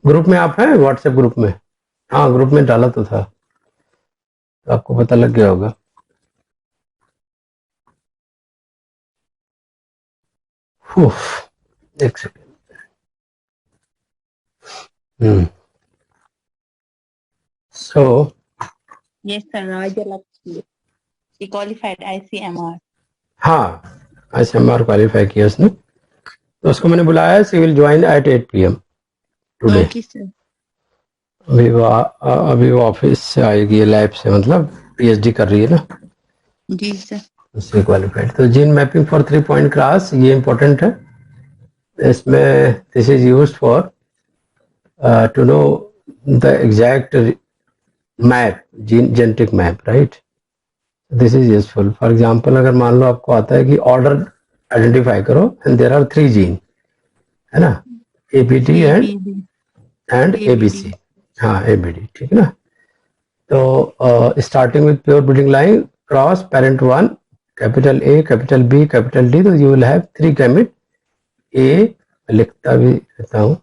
Group में आप हैं, व्हाट्सएप ग्रुप में? हाँ, ग्रुप में डाला तो था, तो आपको पता लग गया होगा। एक second. So Yes, sir. Rajalakshmi. She qualified ICMR. हाँ, ICMR क्वालिफाई किया उसने, तो उसको मैंने बुलाया। She will join at 8 PM today. Okay, sir. अभी वो ऑफिस से आएगी, लैब से, मतलब PhD कर रही है ना, जी सर। उससे क्वालिफाइड। तो gene mapping for 3 point class, ये इंपॉर्टेंट है। इसमें this is used for to know the exact map, genetic map, right. This is useful. For example, अगर मान लो आपको आता है कि ऑर्डर आइडेंटिफाई करो एंड देयर आर 3 जीन, है ना, ABD एंड ABC। हाँ, ABD, ठीक है ना। तो starting with pure breeding line, cross parent 1, capital A, capital B, capital D, तो you will have 3 gamete. A लिखता भी रहता हूँ,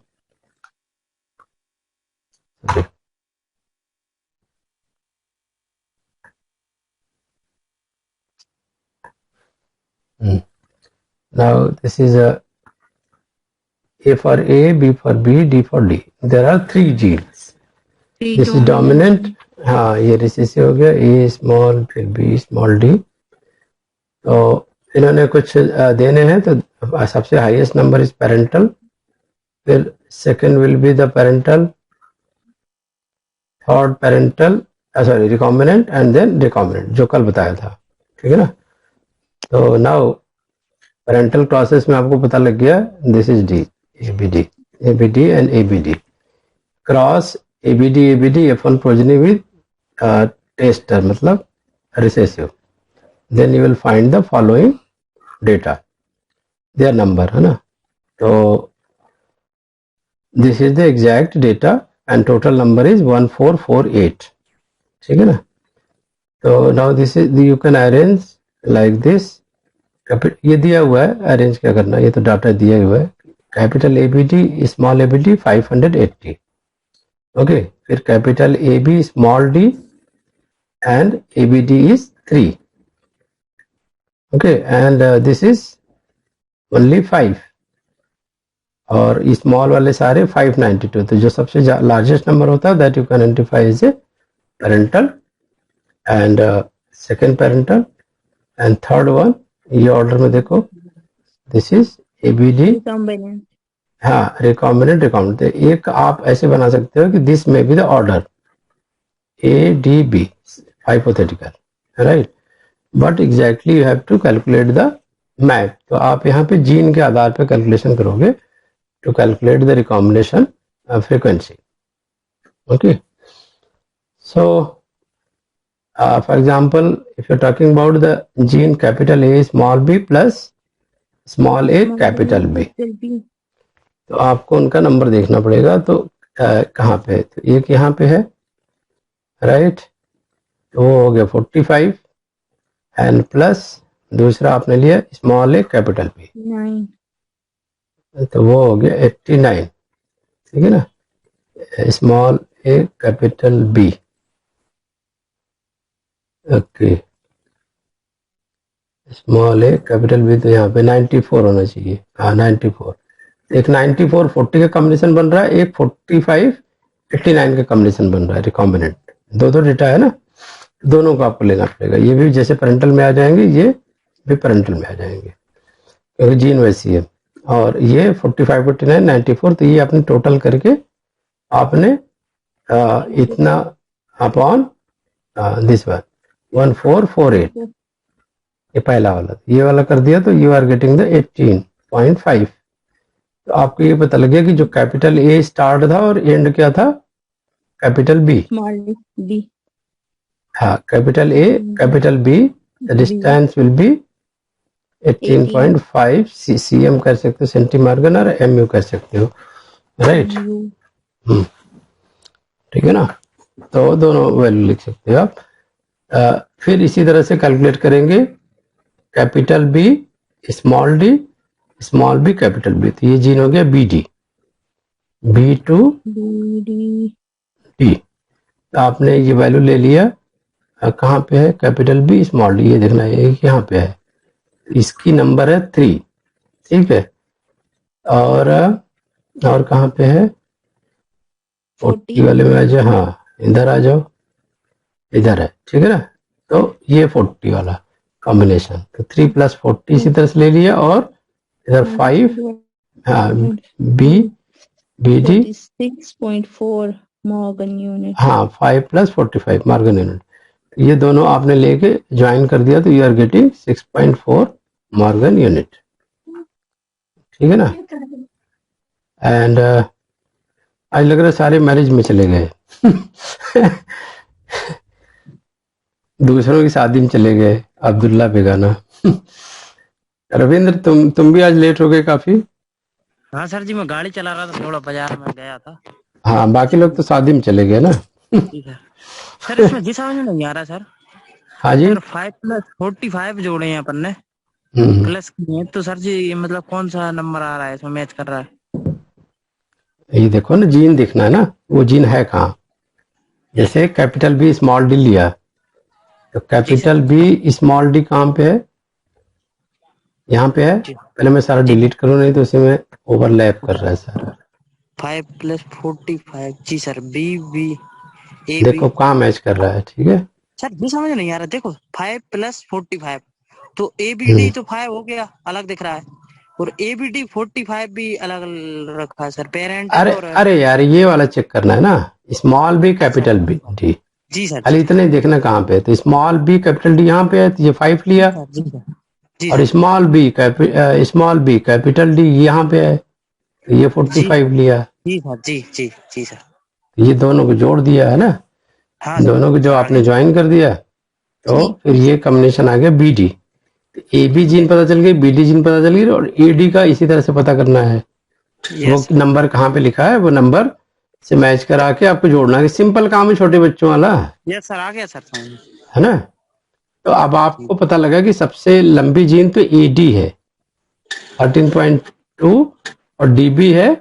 now this is A for A, B for B, D for D. There are 3 genes. This is dominant. हाँ, ये recessive हो गया, A small, फिर B स्मॉल, D। तो इन्होंने कुछ देने हैं, तो सबसे हाईएस्ट नंबर इज पेरेंटल, फिर second will be the parental, third parental, sorry recombinant, and then recombinant, जो कल बताया था, ठीक है ना। तो नाउ पेरेंटल क्रॉसेस में आपको पता लग गया, this is D, ABD and ABD। Cross ABD F1 progeny with tester, मतलब recessive, then you will find the following data, there number, है ना। तो this is the exact data and total number is 1448, ठीक है ना। तो now this is, you can arrange like this. ये दिया हुआ है, अरेंज क्या करना, ये तो डाटा दिया हुआ है। Capital ABD small ABD 580, okay. फिर capital AB small d and ABD is 3, okay, and this is only 5, और स्मॉल वाले सारे 592। तो जो सबसे लार्जेस्ट नंबर होता है, that you can identify as a parental, and second parental, and third one, ये ऑर्डर में देखो, दिस इज ABD। हाँ, रिकॉम्बिनेंट। एक आप ऐसे बना सकते हो कि दिस में be the order ADB, hypothetical, right, but exactly you have to calculate the map. तो आप यहाँ पे जीन के आधार पे कैलकुलेशन करोगे to calculate the recombination frequency, okay. So for example, if you're talking about the gene capital A small b plus small a capital B, तो आपको उनका नंबर देखना पड़ेगा। तो कहाँ पे है, तो एक यहाँ पे है, राइट, तो वो हो गया 45, एंड प्लस दूसरा आपने लिया स्मॉल ए कैपिटल B, तो वो हो गया 89, ठीक है ना। Small A capital B, okay, small A capital B, तो यहाँ पे 94 होना चाहिए। हाँ, 94। एक 94 40 का कॉम्बिनेशन बन रहा है, एक 45 89 का कॉम्बिनेशन बन रहा है, रिकॉम्बिनेंट। दो दो डेटा है ना, दोनों को आपको लेना पड़ेगा। ये भी जैसे पेरेंटल में आ जाएंगे, ये भी पेरेंटल में आ जाएंगे, क्योंकि जीन वैसी है। और ये 45 49 94, तो ये आपने टोटल करके आपने इतना अपॉन दिस वन 1448, ये पहला वाला, ये वाला कर दिया, तो यू आर गेटिंग द 18.5। तो आपको ये पता लग गया कि जो कैपिटल A स्टार्ट था और एंड क्या था, कैपिटल B, हाँ, capital A capital B, distance will be 18.5 cm कर सकते हो, सेंटीमार्गन, और MU कर सकते हो, राइट, ठीक है ना। तो दोनों वैल्यू लिख सकते हो आप। फिर इसी तरह से कैलकुलेट करेंगे capital B small d small b capital B, तो ये जीन हो गया BD, B to B D D. तो आपने ये वैल्यू ले लिया, कहाँ पे है, कैपिटल बी स्मॉल डी, ये देखना है यहाँ पे है, इसकी नंबर है 3, ठीक है। और कहाँ पे है, 40 वाले में आ जाओ, हाँ इधर आ जाओ, इधर है, ठीक है ना। तो ये 40 वाला कॉम्बिनेशन, तो 3 + 40 इसी तरह से ले लिया, और इधर 5, हाँ B B D, 46.4 Morgan unit. हाँ 5 + 45 मॉर्गन यूनिट, ये दोनों आपने लेके ज्वाइन कर दिया, तो you are getting 6.4 Morgan unit, ठीक है ना। एंड आज लग रहा है सारे मैरिज में चले गए दूसरों की शादी में चले गए, अब्दुल्ला बेगाना रविंद्र, तुम भी आज लेट हो गए काफी। हाँ सर जी, मैं गाड़ी चला रहा था, थोड़ा बाजार में गया था। हाँ बाकी लोग तो शादी में चले गए ना ठीक है सर, इसमें जी समझ में नहीं आ रहा सर। हाँ जी, सर 5 + 45 जोड़े हैं अपन ने, प्लस किए, तो सर जी मतलब कौन सा नंबर आ रहा है इसमें मैच कर रहा है? ये देखो ना, जीन देखना है ना, वो जीन है कहाँ। जैसे कैपिटल बी स्मॉल डी लिया, तो कैपिटल बी स्मॉल डी कहाँ पे है, यहाँ पे है। जी पहले मैं सारा जी डिलीट करूँ, नहीं तो उसी में ओवरलैप कर रहा है सारा। 5 + 45 जी sir, B B A B. देखो कहाँ मैच कर रहा है, ठीक है। सर जी समझ में नहीं आ रहा, देखो 5 + 45, तो ए बी डी तो 5 हो गया, अलग दिख रहा है, और ए बी डी 45 भी अलग रखा है सर, पेरेंट है अरे और अरे यार, ये वाला चेक करना है ना, small B capital B D, जी सर। खाली इतने देखना कहाँ पे है। तो स्मॉल बी कैपिटल डी यहाँ पे है, तो ये 5 लिया, जी सर जी और sir small B capital D यहाँ पे है, तो ये 45 लिया। जी सर जी जी जी सर। तो ये दोनों को जोड़ दिया है ना, हाँ सर, दोनों को जो आगे आपने ज्वाइन कर दिया, तो फिर ये कॉम्बिनेशन आ गया B D. A B gene पता चल गई, बी डी जीन पता चल गई, और ए डी का इसी तरह से पता करना है। वो यस नंबर कहाँ पे लिखा है, वो नंबर से मैच करा के आपको जोड़ना है। सिंपल काम है छोटे बच्चों वाला, यस सर, आ गया सर समझ में। है ना। तो अब आपको पता लगा कि सबसे लंबी जीन तो ए डी है 13.2, और डी बी है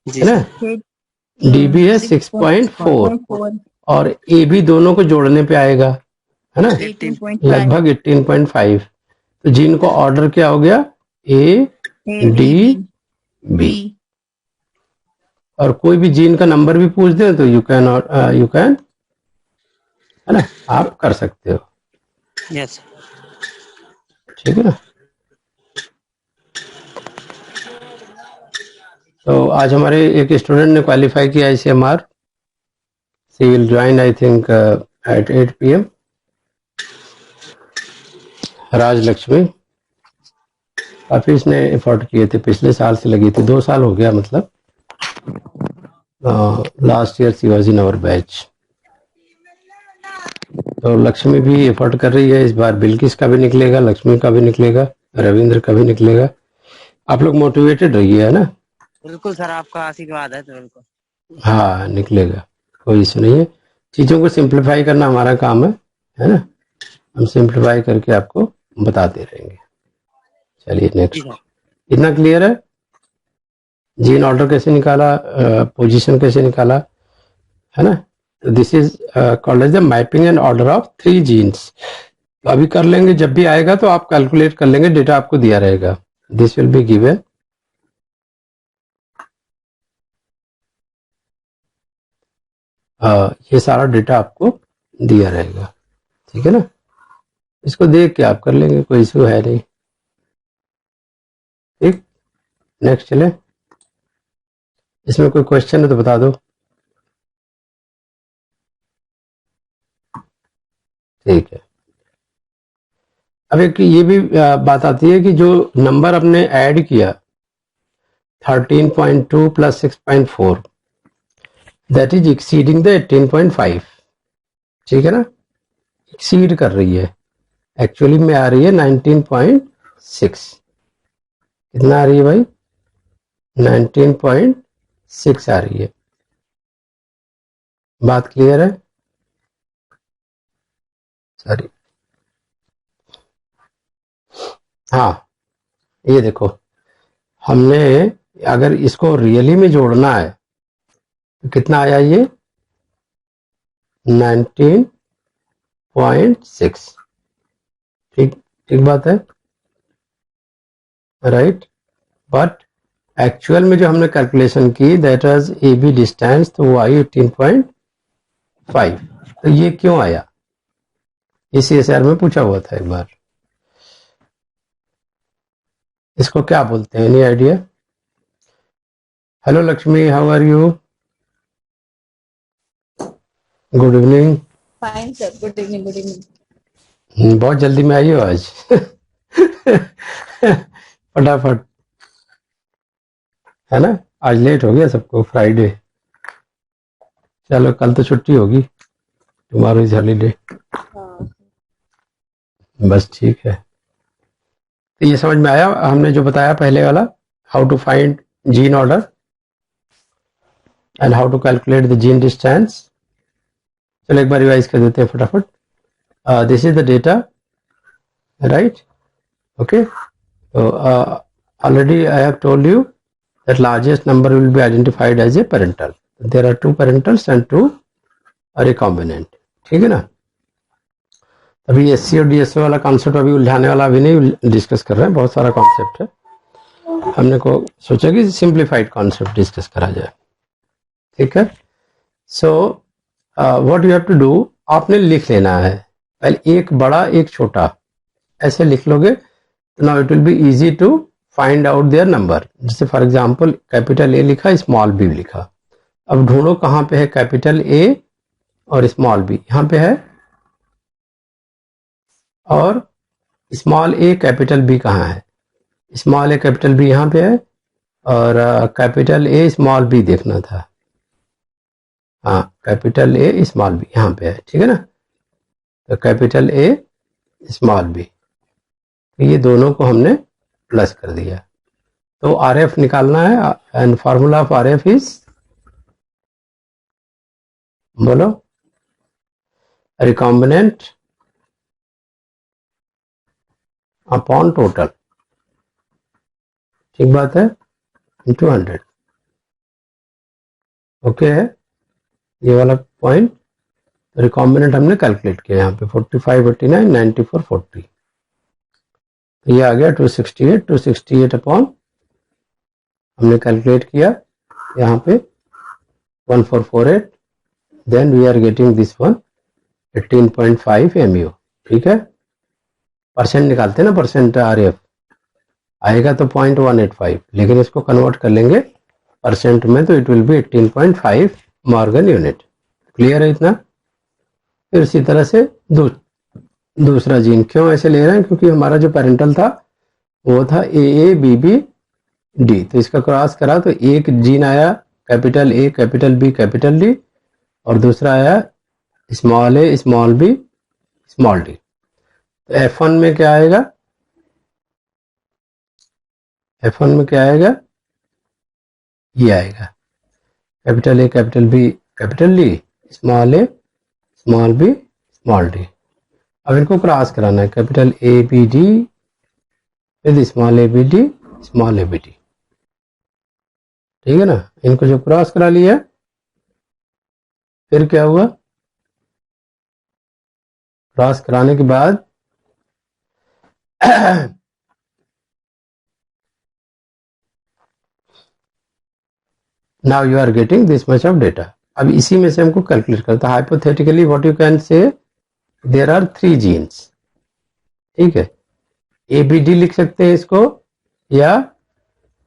जी ना, सर डी बी है 6.4, और ए बी दोनों को जोड़ने पे आएगा, है ना, 18 लगभग 18.5। तो जीन को ऑर्डर क्या हो गया, ए डी बी। और कोई भी जीन का नंबर भी पूछ दे तो यू कैन, है ना, आप कर सकते हो, यस ठीक है ना। तो आज हमारे एक स्टूडेंट ने क्वालिफाई किया ICMR, she will join I think at 8 PM, Rajalakshmi. काफी इसने एफर्ट किए थे, पिछले साल से लगी थी, 2 साल हो गया, मतलब last year she was in our batch. तो लक्ष्मी भी एफर्ट कर रही है, इस बार बिल्किस का भी निकलेगा, लक्ष्मी का भी निकलेगा, रविंद्र का भी निकलेगा। आप लोग मोटिवेटेड रहिए, है ना। बिल्कुल सर, आपका आशीर्वाद है तो बिल्कुल। हाँ निकलेगा, कोई इशू नहीं है। चीज़ों को सिंप्लीफाई करना हमारा काम है ना, हम सिंप्लीफाई करके आपको बताते रहेंगे। चलिए जी नेक्स्ट, सर इतना क्लियर है। जीन ऑर्डर कैसे निकाला, पोजीशन कैसे निकाला, है ना। तो this is called as the mapping and order of 3 genes. तो अभी कर लेंगे, जब भी आएगा तो आप कैलकुलेट कर लेंगे, डेटा आपको दिया रहेगा, दिस विल बी गिवन। ये सारा डेटा आपको दिया रहेगा, ठीक है ना। इसको देख के आप कर लेंगे, कोई इशू है नहीं, ठीक। नेक्स्ट चले, इसमें कोई क्वेश्चन है तो बता दो। ठीक है, अब एक ये भी बात आती है कि जो नंबर आपने ऐड किया 13.2 + 6.4, दैट इज एक्सीडिंग द 18.5, ठीक है ना, एक्सीड कर रही है, एक्चुअली में आ रही है 19.6। कितना आ रही है भाई, 19.6 आ रही है। बात क्लियर है, सॉरी, हाँ ये देखो, हमने अगर इसको रियली में जोड़ना है तो कितना आया ये 19.6। ठीक ठीक बात है, राइट। बट एक्चुअल में जो हमने कैलकुलेशन की that was A B distance, तो वो आई 18.5। तो ये क्यों आया, इस CSR में पूछा हुआ था एक बार। इसको क्या बोलते हैं, any idea? Hello Lakshmi, how are you? Good evening. Fine, sir. Good evening. Good evening. बहुत जल्दी में आई हो आज। फटाफट, है ना, आज लेट हो गया सबको, फ्राइडे। चलो कल तो छुट्टी होगी, टुमारो इज हॉलीडे। बस ठीक है। तो ये समझ में आया हमने जो बताया पहले वाला, how to find gene order and how to calculate the gene distance. चलो एक बार रिवाइज कर देते हैं फटाफट। This is the data, right, okay. तो already I have told you that largest number will be identified as a parental. There are 2 parentals and 2 are recombinant, ठीक है ना। अभी SC और DSO वाला कॉन्सेप्ट अभी उलझाने वाला अभी नहीं डिस्कस कर रहे हैं, बहुत सारा कॉन्सेप्ट है। हमने को सोचा कि सिंप्लीफाइड कॉन्सेप्ट डिस्कस करा जाए, ठीक है। So what you have to do, आपने लिख लेना है पहले एक बड़ा एक छोटा, ऐसे लिख लोगे तो now it will be easy to find out their number. जैसे फॉर एग्जांपल कैपिटल ए लिखा, स्मॉल बी लिखा। अब ढूंढो कहाँ पे है कैपिटल ए और स्मॉल बी, यहाँ पे है, और स्मॉल ए कैपिटल बी कहाँ है, स्मॉल ए कैपिटल बी यहाँ पे है, और कैपिटल ए स्मॉल बी देखना था। हाँ, कैपिटल ए स्मॉल बी यहाँ पे है, ठीक है ना। तो कैपिटल ए स्मॉल बी, ये दोनों को हमने प्लस कर दिया। तो RF निकालना है, and formula of RF is, बोलो, रिकॉम्बिनेंट अपॉन टोटल, ठीक बात है, इंटू 100। ओके है ये वाला पॉइंट। रिकॉम्बिनेंट हमने कैलकुलेट किया यहाँ पे 45, 89, 94, 40, तो ये आ गया 268 अपॉन, हमने कैलकुलेट किया यहाँ पे 1448, then we are getting this one 18.5 MU, ठीक है। परसेंट निकालते हैं ना, परसेंट RF आएगा तो 0.185, लेकिन इसको कन्वर्ट कर लेंगे परसेंट में तो it will B 18.5 Morgan unit. Clear है इतना। फिर इसी तरह से दूसरा जीन क्यों ऐसे ले रहे हैं, क्योंकि हमारा जो पेरेंटल था वो था AABBD, तो इसका क्रॉस करा तो एक जीन आया capital A capital B capital D, और दूसरा आया small A small B small D. तो F1 में क्या आएगा, F1 में क्या आएगा, ये आएगा capital A capital B capital D, small A small B small D. अब इनको क्रॉस कराना है, capital ABD with small ABD small ABD, ठीक है ना। इनको जो क्रॉस करा लिया, फिर क्या हुआ, क्रॉस कराने के बाद now you are getting this much of data. अब इसी में से हमको कैलकुलेट करता है, hypothetically what you can say there are 3 genes, ठीक है। ABD लिख सकते हैं इसको या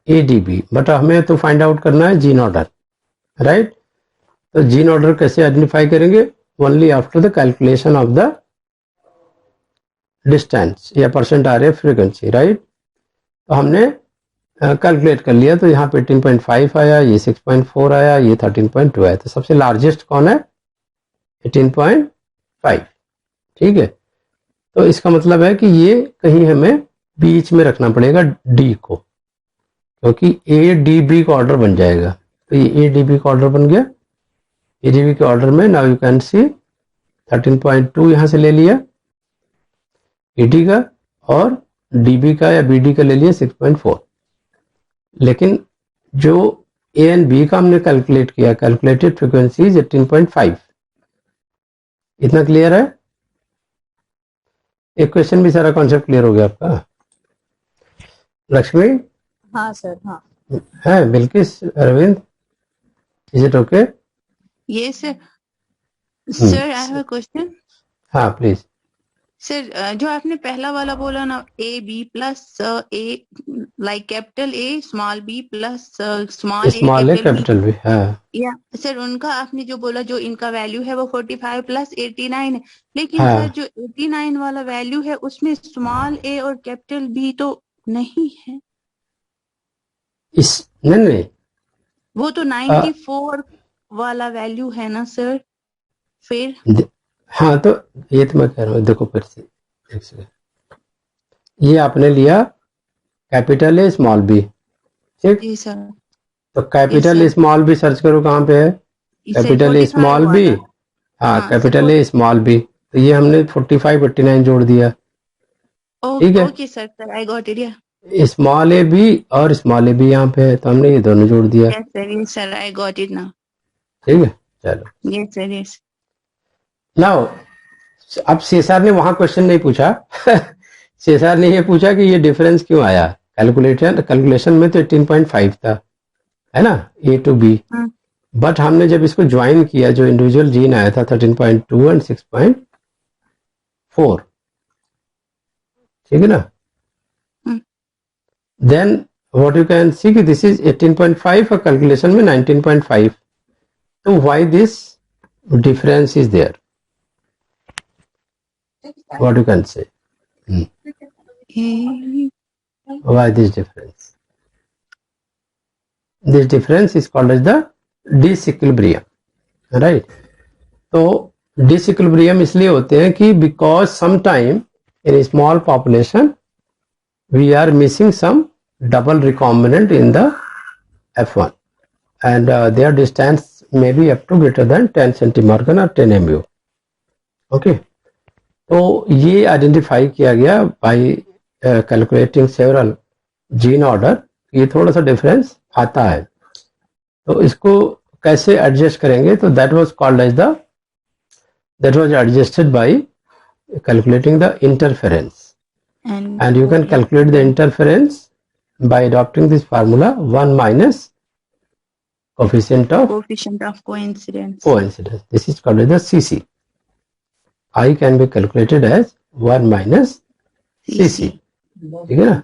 ADB, बट हमें तो फाइंड आउट करना है जीन ऑर्डर, राइट। तो जीन ऑर्डर कैसे आइडेंटिफाई करेंगे, only after the calculation of the distance या परसेंट RF फ्रीक्वेंसी, राइट। तो हमने कैलकुलेट कर लिया, तो यहाँ पे 18.5 आया, ये 6.4 आया, ये 13.2 आया। तो सबसे लार्जेस्ट कौन है, 18.5, ठीक है। तो इसका मतलब है कि ये कहीं हमें बीच में रखना पड़ेगा D को, क्योंकि ADB का ऑर्डर बन जाएगा। तो ये ADB का ऑर्डर बन गया, ADB के ऑर्डर में नाउ यू कैन सी 13.2 यहाँ से ले लिया AD का, और DB का या BD का ले लिया 6.4। लेकिन जो ए एंड बी का हमने कैलकुलेट किया, कैलकुलेटेड फ्रीक्वेंसी इज 18.5। इतना क्लियर है? एक क्वेश्चन भी सारा कॉन्सेप्ट क्लियर हो गया आपका? लक्ष्मी हाँ सर, हाँ है, Bilkis, Arvind, is it okay? Yes, sir. Sir, I have a question. हाँ प्लीज। सर, जो आपने पहला वाला बोला ना, A B plus A, like capital A small B plus small small A capital capital B, हाँ या सर, उनका आपने जो बोला जो इनका वैल्यू है वो 45 प्लस 89 है, लेकिन हाँ। सर जो 89 वाला वैल्यू है उसमें स्मॉल ए और कैपिटल बी तो नहीं है, इस नहीं, वो तो 94 वाला वैल्यू है ना सर फिर? हाँ तो ये तो मैं कह रहा हूँ, देखो फिर से एक सेकंड, ये आपने लिया कैपिटल ए स्मॉल बी, ठीक? जी सर। तो capital sir. Small B search करो कहाँ पे है, कैपिटल ए 45 स्मॉल बी, वाला। हाँ हाँ, कैपिटल ए स्मॉल बी, तो ये हमने 45 89 जोड़ दिया, ठीक है? Okay sir, I got it. या स्मॉल ए बी और स्मॉल ए बी यहाँ पे है, तो हमने ये दोनों जोड़ दिया, yes sir, I got it now. ठीक है? चलो यस सर, यस। नाउ अब शेषार ने वहां क्वेश्चन नहीं पूछा शेषार ने ये पूछा कि ये डिफरेंस क्यों आया, कैलकुलेशन में तो 18.5 था, है ना, ए टू बी, बट हमने जब इसको ज्वाइन किया, जो इंडिविजुअल जीन आया था 13.2 एंड 6.4, ठीक है ना, then what you can see कि दिस इज 18.5 और कैलकुलेशन में 19.5, तो why this difference is there, what you can say, why this difference? This difference is called as the disequilibrium, right? तो disequilibrium इसलिए होते हैं कि because sometime in a small population we are missing some double recombinant in the F1 and their distance may be up to greater than 10 centimorgan or 10 mu, okay? तो ये identify किया गया bye calculating several gene order, ये थोड़ा सा difference आता है, तो इसको कैसे एडजस्ट करेंगे, तो that was called as that was adjusted by calculating the interference, and you can calculate the interference by adopting this formula 1 minus coefficient of coincidence, this is called as the CC. I can be calculated as 1 minus CC, ठीक है ना,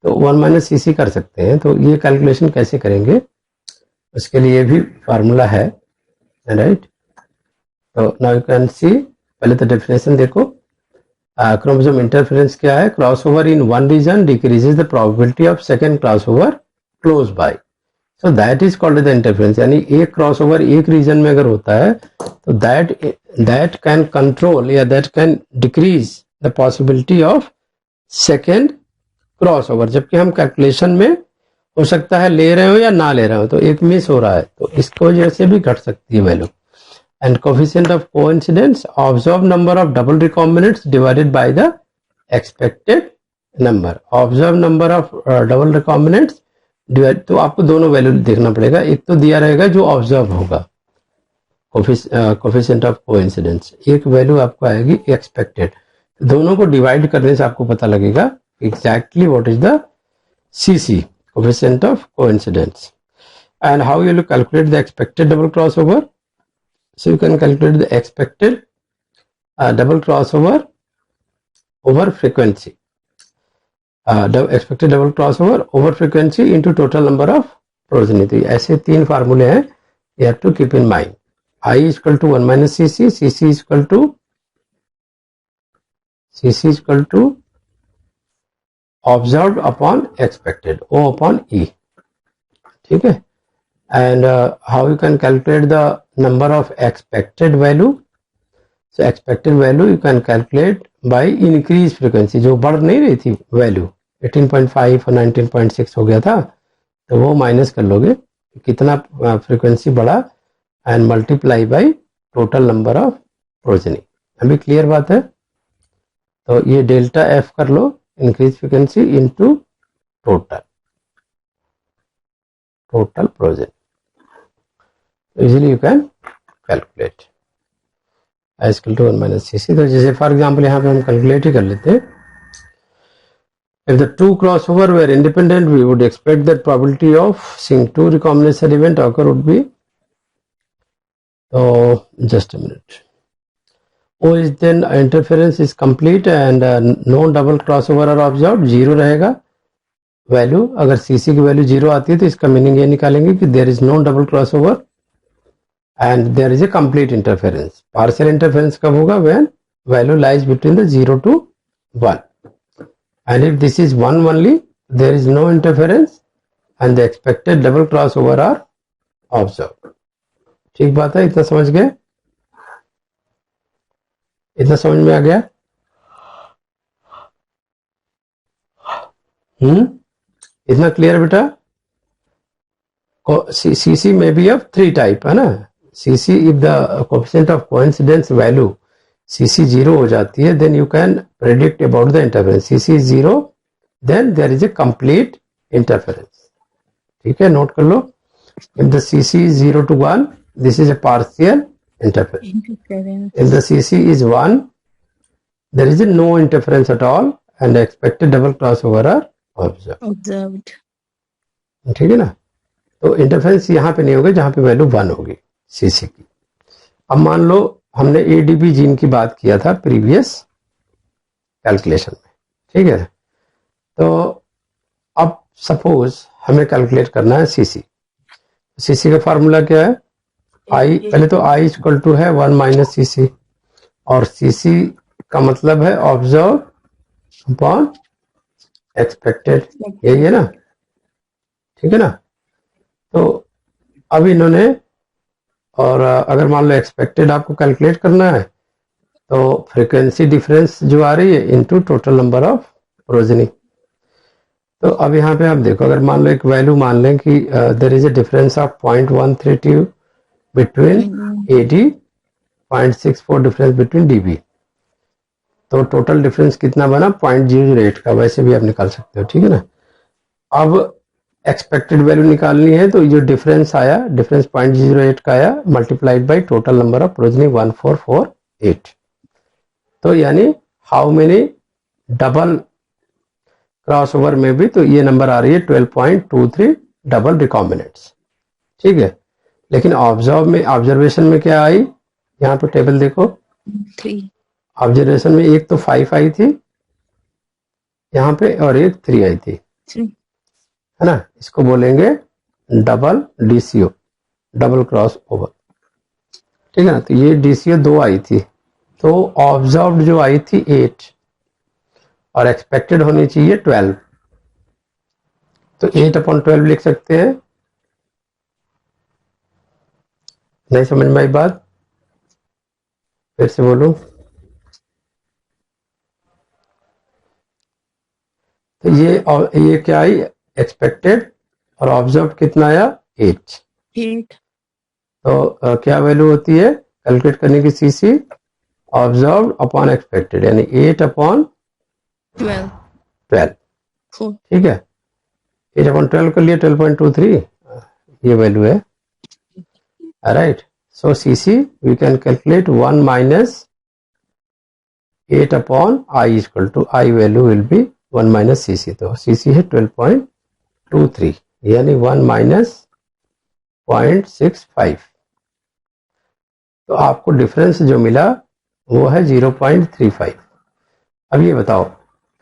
तो 1 minus CC कर सकते हैं. तो ये calculation कैसे करेंगे, उसके लिए भी फार्मूला है, राइट? तो नाउ यू कैन सी, पहले तो डेफिनेशन देखो, क्रोमोसोम इंटरफेरेंस क्या है, crossover in one region decreases the probability of second crossover close by, so that is called the interference. यानी एक क्रॉसओवर एक रीजन में अगर होता है तो दैट कैन कंट्रोल या that can decrease the possibility of second crossover, जबकि हम कैलकुलेशन में हो सकता है ले रहे हो या ना ले रहे हो, तो एक मिस हो रहा है, तो इसको वजह से भी घट सकती है value. And coefficient of coincidence, observe number of double recombinants divided by the expected number, observe number of double recombinants divide, तो आपको दोनों वैल्यू देखना पड़ेगा, एक तो दिया रहेगा जो ऑब्जर्व होगा कोएफिशिएंट ऑफ कोइंसिडेंस, एक वैल्यू आपको आएगी एक्सपेक्टेड, दोनों को डिवाइड करने से आपको पता लगेगा exactly what is the CC, coefficient of coincidence. And how you will calculate the expected double crossover, so you can calculate the expected double crossover over frequency, expected double crossover over frequency into total number of progeny. तो ऐसे तीन फार्मूले हैं, you have to keep in mind. I is equal to 1 minus CC, CC is equal to observed upon expected, O upon E, ठीक है? And how you can calculate the number of expected value? So expected value you can calculate by increased frequency, जो बढ़ नहीं रही थी value 18.5 और 19.6 हो गया था, तो वो माइनस कर लोगे कितना फ्रीक्वेंसी बढ़ा and multiply by total number of progeny. अभी क्लियर बात है? तो ये डेल्टा एफ कर लो, increase frequency into total. total progeny. Easily you can calculate as equal to 1 minus cc. तो जैसे फॉर एग्जाम्पल यहाँ पे हम कैलकुलेट ही कर लेते हैं. If the two crossover were independent, we would expect that probability of seeing two recombination event occur would be, so just a minute. O is then interference is complete and no double crossover are observed. Zero रहेगा value. अगर CC की value zero आती है तो इसका meaning ये निकालेंगे कि there is no double crossover and there is a complete interference. Partial interference कब होगा? When value lies between the 0 to 1. And if this is 1 only, there is no interference and the expected double crossover are observed. ठीक बात है. इतना समझ गए? इतना समझ में आ गया? इतना क्लियर बेटा? CC may be of three type है ना. CC if the coefficient of coincidence value CC 0 हो जाती है, then you can predict about the interference. CC is 0, then there is a complete interference. ठीक है, नोट कर लो. If the CC is 0 to 1, this is a partial interference. If the CC is 1, there is a no interference at all and the expected double crossover are observed. ठीक है ना. तो interference यहाँ पे नहीं होगा जहाँ पे वैल्यू 1 होगी CC की. अब मान लो हमने ADP जीन की बात किया था प्रीवियस कैलकुलेशन में. ठीक है. तो अब सपोज हमें कैलकुलेट करना है CC. CC का फार्मूला क्या है? I, पहले तो I इक्वल टू है 1 माइनस CC और CC का मतलब है ऑब्जर्व अपॉन एक्सपेक्टेड. यही है ना. ठीक है ना. तो अब इन्होंने, और अगर मान लो एक्सपेक्टेड आपको कैलकुलेट करना है तो फ्रीक्वेंसी डिफरेंस जो आ रही है into total number of progeny. तो अब यहाँ पे आप देखो, अगर मान लो एक वैल्यू मान लें कि there is a difference of 0.132 between AD, 0.64 difference between DB. तो टोटल डिफरेंस कितना बना? 0.08 का. वैसे भी आप निकाल सकते हो. ठीक है ना. अब एक्सपेक्टेड वैल्यू निकालनी है तो जो डिफरेंस आया, डिफरेंस 0.08 का आया multiplied by total number of progeny 1448. तो यानी हाउ मेनी डबल क्रॉसओवर में भी, तो ये नंबर आ रही है 12.23 डबल रिकॉम्बिनेंट्स. ठीक है. लेकिन ऑब्जर्वेशन में क्या आई? यहाँ पे टेबल देखो. 3. ऑब्जर्वेशन में एक तो 5 आई थी यहाँ पे और एक 3 आई थी. 3. है ना. इसको बोलेंगे double DCO, double cross over. ठीक है ना. तो ये DCO 2 आई थी. तो ऑब्जर्व्ड जो आई थी 8 और एक्सपेक्टेड होनी चाहिए 12. तो 8/12 लिख सकते हैं. नहीं समझ में आई बात? फिर से बोलूं. तो ये क्या आई? एक्सपेक्टेड. और ऑब्जर्व कितना आया? 8. तो क्या वैल्यू होती है कैलकुलेट करने की? CC ऑब्जर्व अपॉन एक्सपेक्टेड, यानी 8/12. ठीक है. 8/12 कर लिया, 12.23 ये वैल्यू है. Right. So CC we can calculate 1 minus 8/I equal to I value will be 1 minus CC. तो CC है 12.23 यानी 1 माइनस 0.65. तो आपको डिफरेंस जो मिला वो है 0.35. अब ये बताओ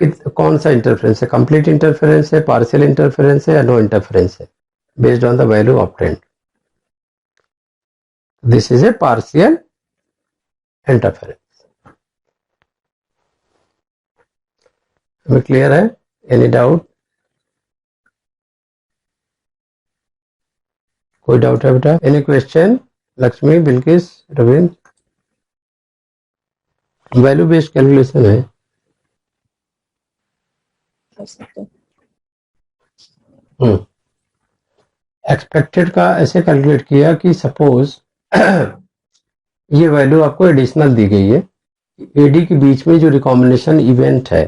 कि कौन सा इंटरफेरेंस है? कंप्लीट इंटरफेरेंस है, पार्शियल इंटरफेरेंस है या नो इंटरफेरेंस है? Based on the value obtained. This is a partial interference. हमें क्लियर है? Any doubt? कोई डाउट है बेटा? Any question? Lakshmi, Bilkis, Ravindra? Value based calculation है. एक्सपेक्टेड का ऐसे कैलकुलेट किया कि सपोज ये वैल्यू आपको एडिशनल दी गई है. AD के बीच में जो रिकॉम्बिनेशन इवेंट है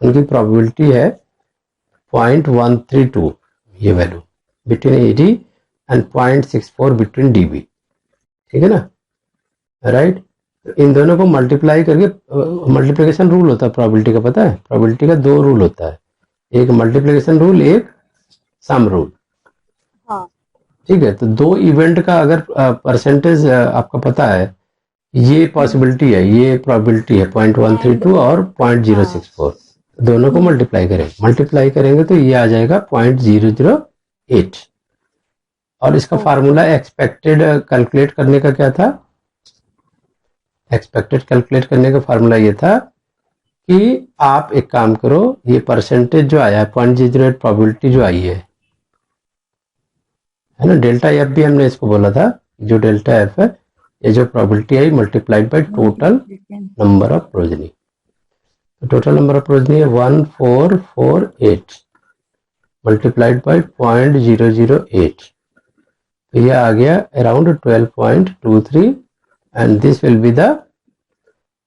उनकी प्रोबेबिलिटी है 0.132 ये value. Between AD and 0.64 between DB, ठीक है ना, राइट। इन दोनों को मल्टीप्लाई करके, मल्टीप्लिकेशन रूल होता है प्रोबेबिलिटी का, पता है प्रोबेबिलिटी का 2 रूल होता है, एक मल्टीप्लिकेशन रूल, एक सम रूल, हाँ ठीक है। तो 2 इवेंट का अगर परसेंटेज आपका पता है, ये पॉसिबिलिटी है, ये प्रोबेबिलिटी है 0.132 और 0.064, दोनों को मल्टीप्लाई करेंगे तो ये आ जाएगा 0.008। और इसका फार्मूला एक्सपेक्टेड कैलकुलेट करने का क्या था, एक्सपेक्टेड कैलकुलेट करने का फार्मूला ये था कि आप एक काम करो, ये परसेंटेज जो आया है 0.008 प्रोबेबिलिटी जो आई है ना, डेल्टा एफ भी हमने इसको बोला था, जो डेल्टा एफ है, ये जो probability I multiplied by total number of progeny, तो टोटल नंबर ऑफ प्रोजनी है 1448 मल्टीप्लाइड बाय 0.008, तो ये आ गया around 12.23 and this will be the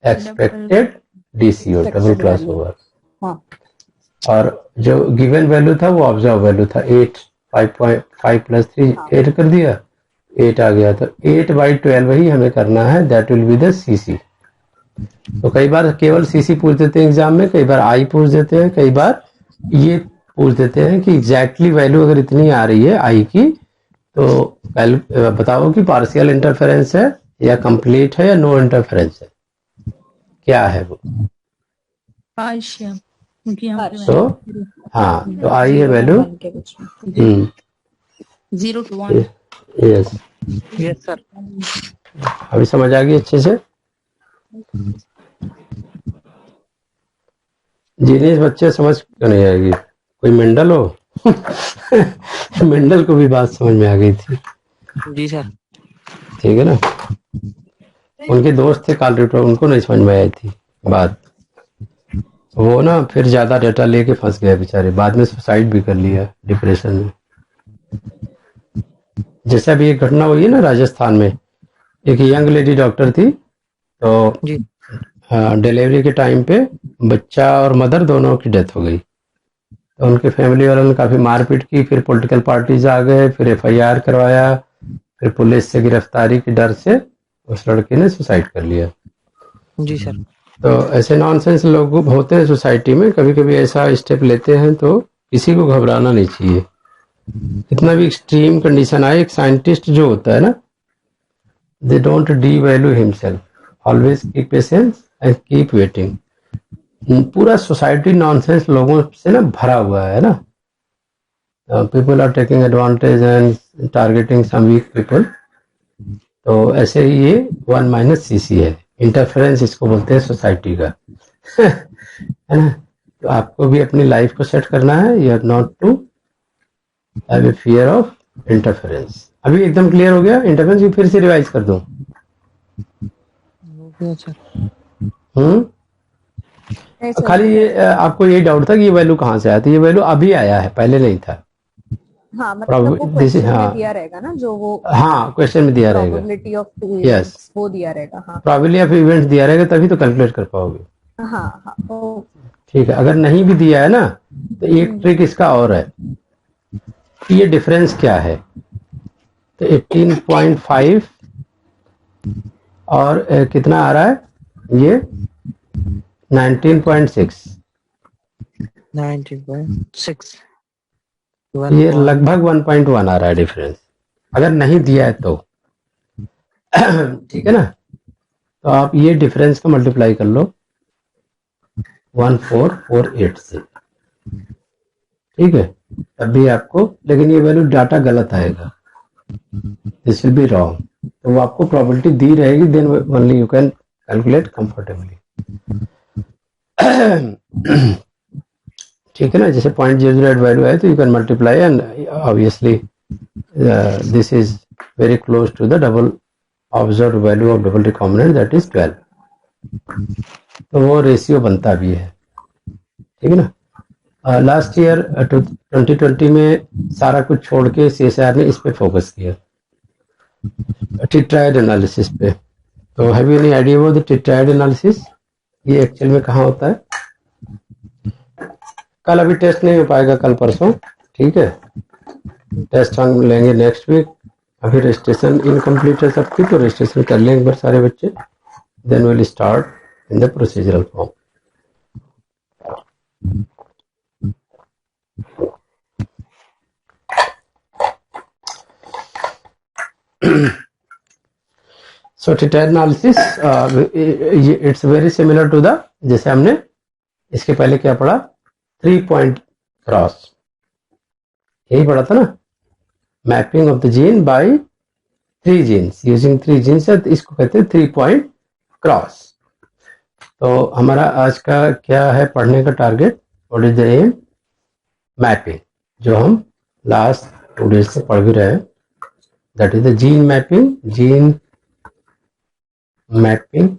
expected DCO, double cross over. हाँ और जो गिवन वैल्यू था वो ऑब्जर्व वैल्यू था 8, 5.5 प्लस 3 8 कर दिया, 8 आ गया, तो 8/12 ही हमें करना है, that will be the CC। तो कई बार केवल CC पूछ देते हैं एग्जाम में, कई बार I पूछ देते हैं, कई बार ये पूछ देते हैं कि एग्जैक्टली वैल्यू अगर इतनी आ रही है I की, तो बताओ कि पार्शियल इंटरफेरेंस है या कंप्लीट है या नो इंटरफेरेंस है, क्या है वो। पार्शियल, क्योंकि यहाँ पे तो हाँ, तो I है वैल्यू 1 के बीच में। 0 to 1। Yes, yes sir. अभी समझ आ गई अच्छे से। जीनियस बच्चे समझ क्यों नहीं आएगी, कोई मेंडल हो मेंडल को भी बात समझ में आ गई थी, जी सर। ठीक है ना। उनके दोस्त थे कार्ल रिटर, उनको नहीं समझ में आई थी बात, वो ना फिर ज्यादा डेटा लेके फंस गए बेचारे, बाद में सुसाइड भी कर लिया डिप्रेशन में। जैसे अभी एक घटना हुई है ना राजस्थान में, एक यंग लेडी डॉक्टर थी, तो जी डिलीवरी के टाइम पे बच्चा और मदर दोनों की डेथ हो गई, तो उनके फैमिली वालों ने काफी मारपीट की, फिर पॉलिटिकल पार्टीज आ गए, फिर FIR करवाया, फिर पुलिस से गिरफ्तारी के डर से उस लड़के ने सुसाइड कर लिया। जी सर। तो ऐसे नॉनसेंस लोग होते हैं सोसाइटी में, कभी कभी ऐसा स्टेप लेते हैं, तो किसी को घबराना नहीं चाहिए, कितना भी एक्सट्रीम कंडीशन आए। एक साइंटिस्ट जो होता है ना, they don't devalue himself, always keep patience and keep waiting. पूरा सोसाइटी नॉनसेंस लोगों से ना भरा हुआ है ना, people are taking advantage and targeting some weak people, तो ऐसे ही ये 1 - CC है, इंटरफेरेंस इसको बोलते हैं सोसाइटी का है ना। तो आपको भी अपनी लाइफ को सेट करना है, you have not to have a fear of interference. अभी एकदम क्लियर हो गया इंटरफेरेंस की, फिर से रिवाइज कर दूं। नहीं सर, खाली ये आपको ये डाउट था कि ये वैल्यू कहाँ से आया, तो ये वैल्यू अभी आया है, पहले नहीं था। हाँ मतलब वो this is- क्वेश्चन हाँ। में दिया रहेगा ना, जो वो हाँ, क्वेश्चन में दिया रहेगा, प्रोबेबिलिटी ऑफ 2 Yes. इवेंट्स वो दिया रहेगा। हाँ प्रोबेबिलिटी ऑफ इवेंट दिया रहेगा, तभी तो कैलकुलेट कर पाओगे। हाँ हाँ तो ठीक है, अगर नहीं भी दिया है ना, तो एक ट्रिक इसका और है कि ये डिफरेंस क्या है। तो 18.5 और कितना आ रहा है, ये 19.6, 19.6 ये लगभग 1.1 आ रहा है डिफरेंस, अगर नहीं दिया है तो ठीक है ना। तो आप ये डिफरेंस का मल्टीप्लाई कर लो 1448 से, ठीक है, तभी आपको, लेकिन ये वैल्यू डाटा गलत आएगा, दिस विल बी रॉन्ग, तो वो आपको प्रोबेबिलिटी दी रहेगी, then only you can calculate comfortably ठीक है ना। जैसे 0.008 वैल्यू है, तो you can multiply and obviously this is very close to the double observe value of double recombinant, that is 12, तो वो रेशियो बनता भी है, ठीक है ना। लास्ट ईयर 2020 में सारा कुछ छोड़ के CSIR ने इस पे फोकस किया, टेट्राइड एनालिसिस पे। तो have you any idea about the tetrad analysis, ये एक्चुअल में कहाँ होता है। कल अभी टेस्ट नहीं हो पाएगा, कल परसों, ठीक है, टेस्ट हम लेंगे नेक्स्ट वीक। अभी रजिस्ट्रेशन इनकम्प्लीट है सबकी, तो रजिस्ट्रेशन कर लें एक बार सारे बच्चे, then will start in the procedural form. So theta analysis it's very similar to the, जैसे हमने इसके पहले क्या पढ़ा, 3 पॉइंट क्रॉस, यही पढ़ा था ना, mapping of the gene by 3 genes using 3 genes, इसको कहते हैं 3 पॉइंट क्रॉस। तो हमारा आज का क्या है पढ़ने का target, what is the aim, mapping, जो हम लास्ट 2 डेज से पढ़ भी रहे हैं, that is the gene mapping, gene mapping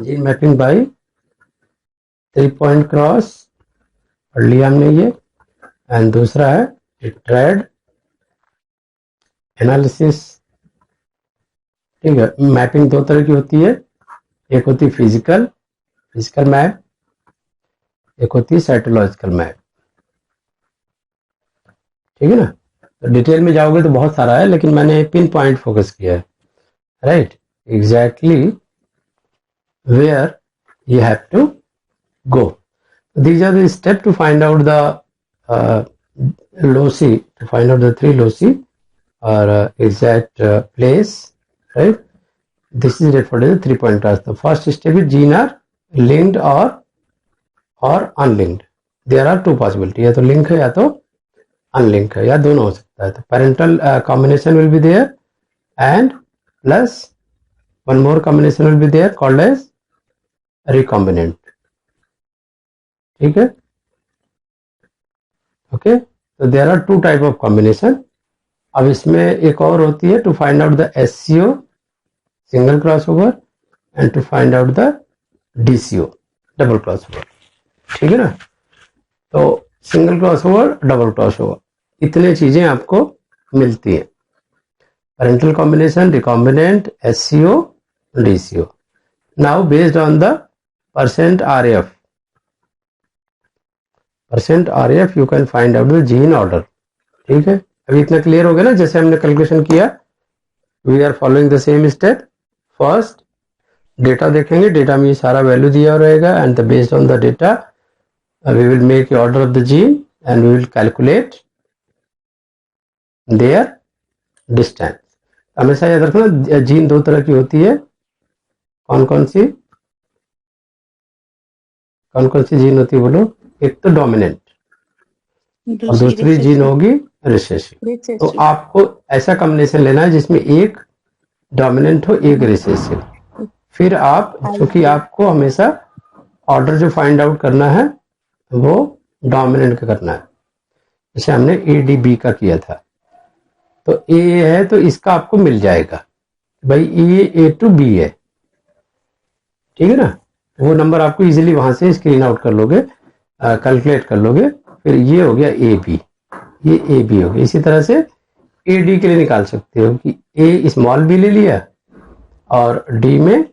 gene mapping by 3 point cross पढ़ लिया हमने ये। एंड दूसरा है ट्रेड एनालिसिस, ठीक है। मैपिंग 2 तरह की होती है, एक होती है फिजिकल मैप, एक होती है साइटोलॉजिकल मैप, ठीक है ना। तो डिटेल में जाओगे तो बहुत सारा है, लेकिन मैंने पिन पॉइंट फोकस किया है, right, exactly where you have to go. These are the steps to find out the loci, to find out the 3 loci or exact place, right? This is referred as the 3 point cross. The first step is gene are linked or unlinked. There are 2 possibilities, या तो link है या तो unlink है, या दोनों हो सकता है। तो parental combination will be there and plus one more combination will be there called as recombinant, ठीक है, ओके। तो there are 2 type of combination. अब इसमें एक और होती है, to find out the SCO single crossover and to find out the DCO double crossover, ठीक है ना। तो सिंगल क्रॉसओवर, डबल क्रॉसओवर, इतने चीजें आपको मिलती हैं, parental combination, recombinant, SCO, DCO। Now based on the percent RF you can find out the gene order, ठीक है। अभी इतना क्लियर हो गया ना, जैसे हमने कैलकुलेशन किया, we are following the same step. First data देखेंगे, डेटा में ये सारा वैल्यू दिया रहेगा, and the based on the data we will make order of the gene and we will calculate their distance. हमेशा याद रखना, जीन 2 तरह की होती है, कौन कौन सी जीन होती है बोलो। एक तो डोमिनेंट और दूसरी जीन होगी रिसेसिव। तो आपको ऐसा कॉम्बिनेशन लेना है जिसमें एक डोमिनेंट हो, एक रिसेसिव। फिर आप, क्योंकि आपको हमेशा ऑर्डर जो फाइंड आउट करना है वो डोमिनेंट का करना है, जैसे हमने ADB का किया था। तो A है तो इसका आपको मिल जाएगा भाई, A to B है, ठीक है ना। वो नंबर आपको इजीली वहां से स्क्रीन आउट कर लोगे, कैलकुलेट कर लोगे। फिर ये हो गया AB, ये AB हो गया। इसी तरह से AD के लिए निकाल सकते हो कि A स्मॉल b ले लिया और D में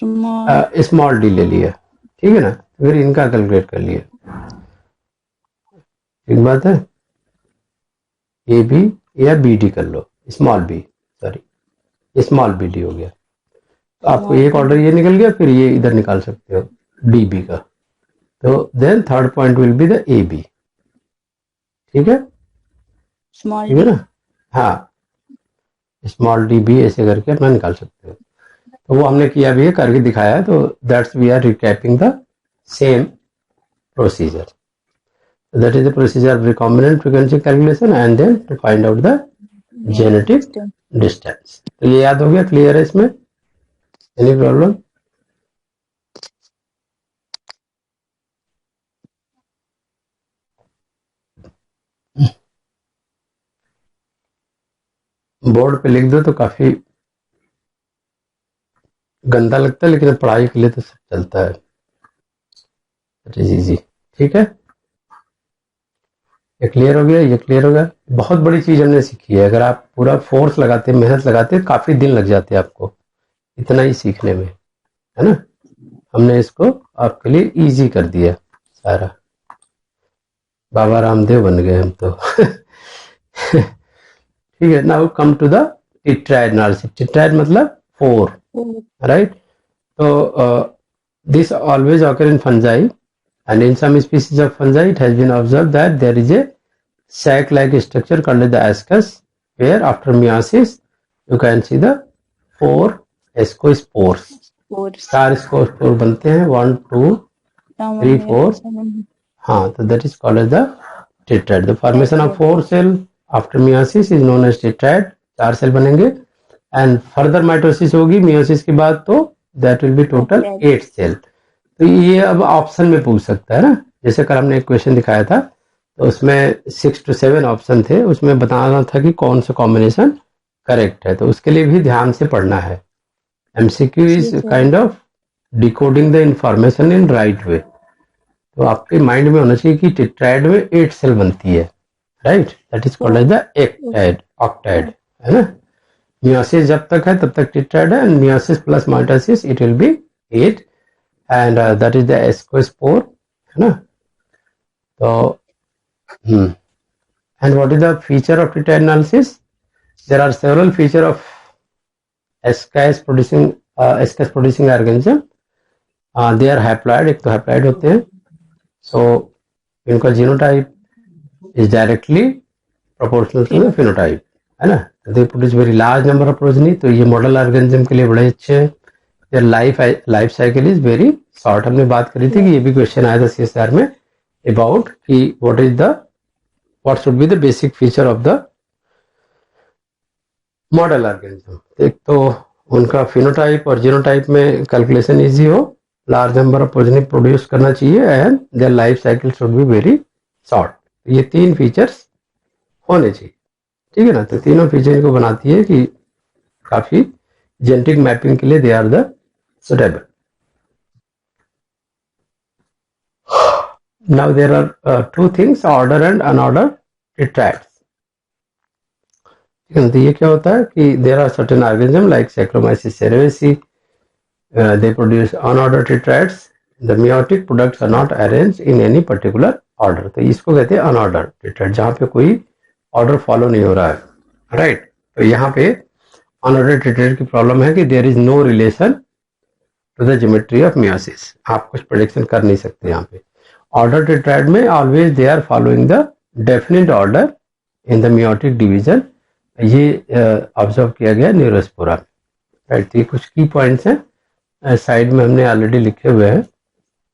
स्मॉल d ले लिया, ठीक है ना। फिर इनका कैलकुलेट कर लिया, ठीक बात है। AB या BD कर लो, स्मॉल b हो गया। तो आपको एक ऑर्डर ये निकल गया, फिर ये इधर निकाल सकते हो DB का। तो then third point will be the AB, ठीक है, स्मॉल ठीक है ना। हाँ, स्मॉल DB ऐसे करके अपना निकाल सकते हो। तो वो हमने किया भी है, करके दिखाया है। तो that's we are recapping the same procedure. That is the procedure of recombinant frequency calculation and then to find out the genetic distance. तो ये याद हो गया, क्लियर है इसमें, एनी प्रॉब्लम? बोर्ड पे लिख दो तो काफी गंदा लगता है, लेकिन पढ़ाई के लिए तो सब चलता है, इट इज इजी, ठीक है। ये क्लियर हो गया, ये क्लियर हो गया। बहुत बड़ी चीज हमने सीखी है। अगर आप पूरा फोर्स लगाते, मेहनत लगाते, काफी दिन लग जाते आपको इतना ही सीखने में, है ना। हमने इसको आपके लिए इजी कर दिया सारा। बाबा रामदेव बन गए हम तो। ठीक है, now come to the tetrad analysis. Tetrad मतलब 4, राइट? तो this always occur in fungi, and in some species of fungi it has been observed that there is a sac-like structure called the ascus, where after meiosis you can see the 4 ascospores. 4 ascospore बनते हैं, 1 2 3 4, हाँ, तो that is called as the tetrad. The formation of 4 cell after meiosis is known as tetrad. 4 cell बनेंगे, and further mitosis होगी meiosis के बाद, तो that will be total 8 cell. तो ये अब ऑप्शन में पूछ सकता है ना, जैसे कल हमने एक क्वेश्चन दिखाया था, तो उसमें 6 to 7 ऑप्शन थे, उसमें बताना था कि कौन सा कॉम्बिनेशन करेक्ट है, तो उसके लिए भी ध्यान से पढ़ना है। MCQ is kind of decoding the information in right way. तो आपके माइंड में होना चाहिए कि टेट्राइड में 8 सेल बनती है, right? That is called as the octad, octad, है ना? मियोसिस जब तक है तब तक टेट्राइड है, and meiosis plus mitosis it will B 8, and that is the ascospore, है ना? तो and what is the feature of tetrad analysis? There are several feature of ascus producing organism. They are haploid, एक तो haploid होते हैं, so इनका genotype is directly proportional to the phenotype, है ना? They produce very large number of progeny, तो ये model organism के लिए बड़े अच्छे हैं। Their life cycle is very short. हमने बात करी थी कि ये भी क्वेश्चन आया था CSR में about कि what should be the basic feature of the model organism. एक तो उनका फिनोटाइप और जीनोटाइप में कैलकुलेशन इजी हो, large number of progeny produce करना चाहिए, and their life cycle should be very short. ये 3 फीचर्स होने चाहिए, ठीक है ना? तो तीनों फीचर को बनाती है कि काफी जेनेटिक मैपिंग के लिए they are the suitable. Now there are 2 things, order and unorder tetrads. तो ये क्या होता है कि there are certain organism like Saccharomyces cerevisiae, they produce unordered tetrads. The meiotic products are not arranged in any particular order. तो इसको कहते हैं unordered tetrad, जहाँ पे कोई ऑर्डर फॉलो नहीं हो रहा है, राइट? तो यहाँ पे unordered tetrad की प्रॉब्लम है कि there is no relation to the geometry of meiosis. आप कुछ प्रेडिक्शन कर नहीं सकते यहाँ पे। ऑर्डर टेट्राइड में always they are following the definite order in the meiotic division. ये ऑब्जर्व किया गया न्यूरोस्पोरा में, राइट? ये कुछ की पॉइंट्स हैं, साइड में हमने ऑलरेडी लिखे हुए हैं,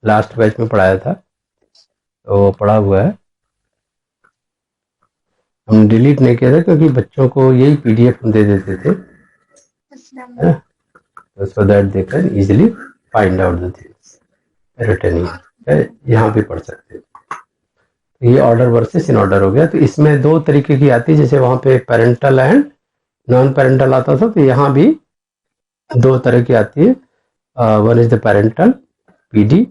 लास्ट बैच में पढ़ाया था, तो पढ़ा हुआ है, हमने डिलीट नहीं किया था क्योंकि बच्चों को यही PDF हम दे देते थे, है ना? so that they can easily find out the things written here. यहाँ भी पढ़ सकते हैं। ये ऑर्डर वर्सेस इन ऑर्डर हो गया। तो इसमें 2 तरीके की आती है, जैसे वहां पे पेरेंटल एंड नॉन पेरेंटल आता था, तो यहाँ भी 2 तरह की आती है। One is the parental PD,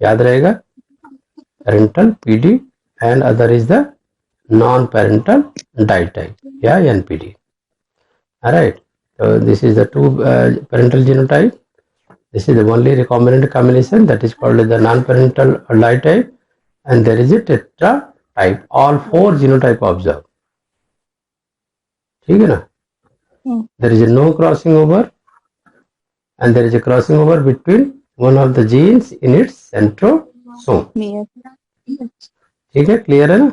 याद रहेगा, parental PD, and other is the non parental ditype या NPD, right? So this is the 2 parental genotype. This is the only recombinant combination that is called the non-parental ditype, and there is a tetra type. All 4 genotype observed. ठीक है ना? There is a no crossing over, and there is a crossing over between one of the genes in its centrosome. ठीक है, clear है ना?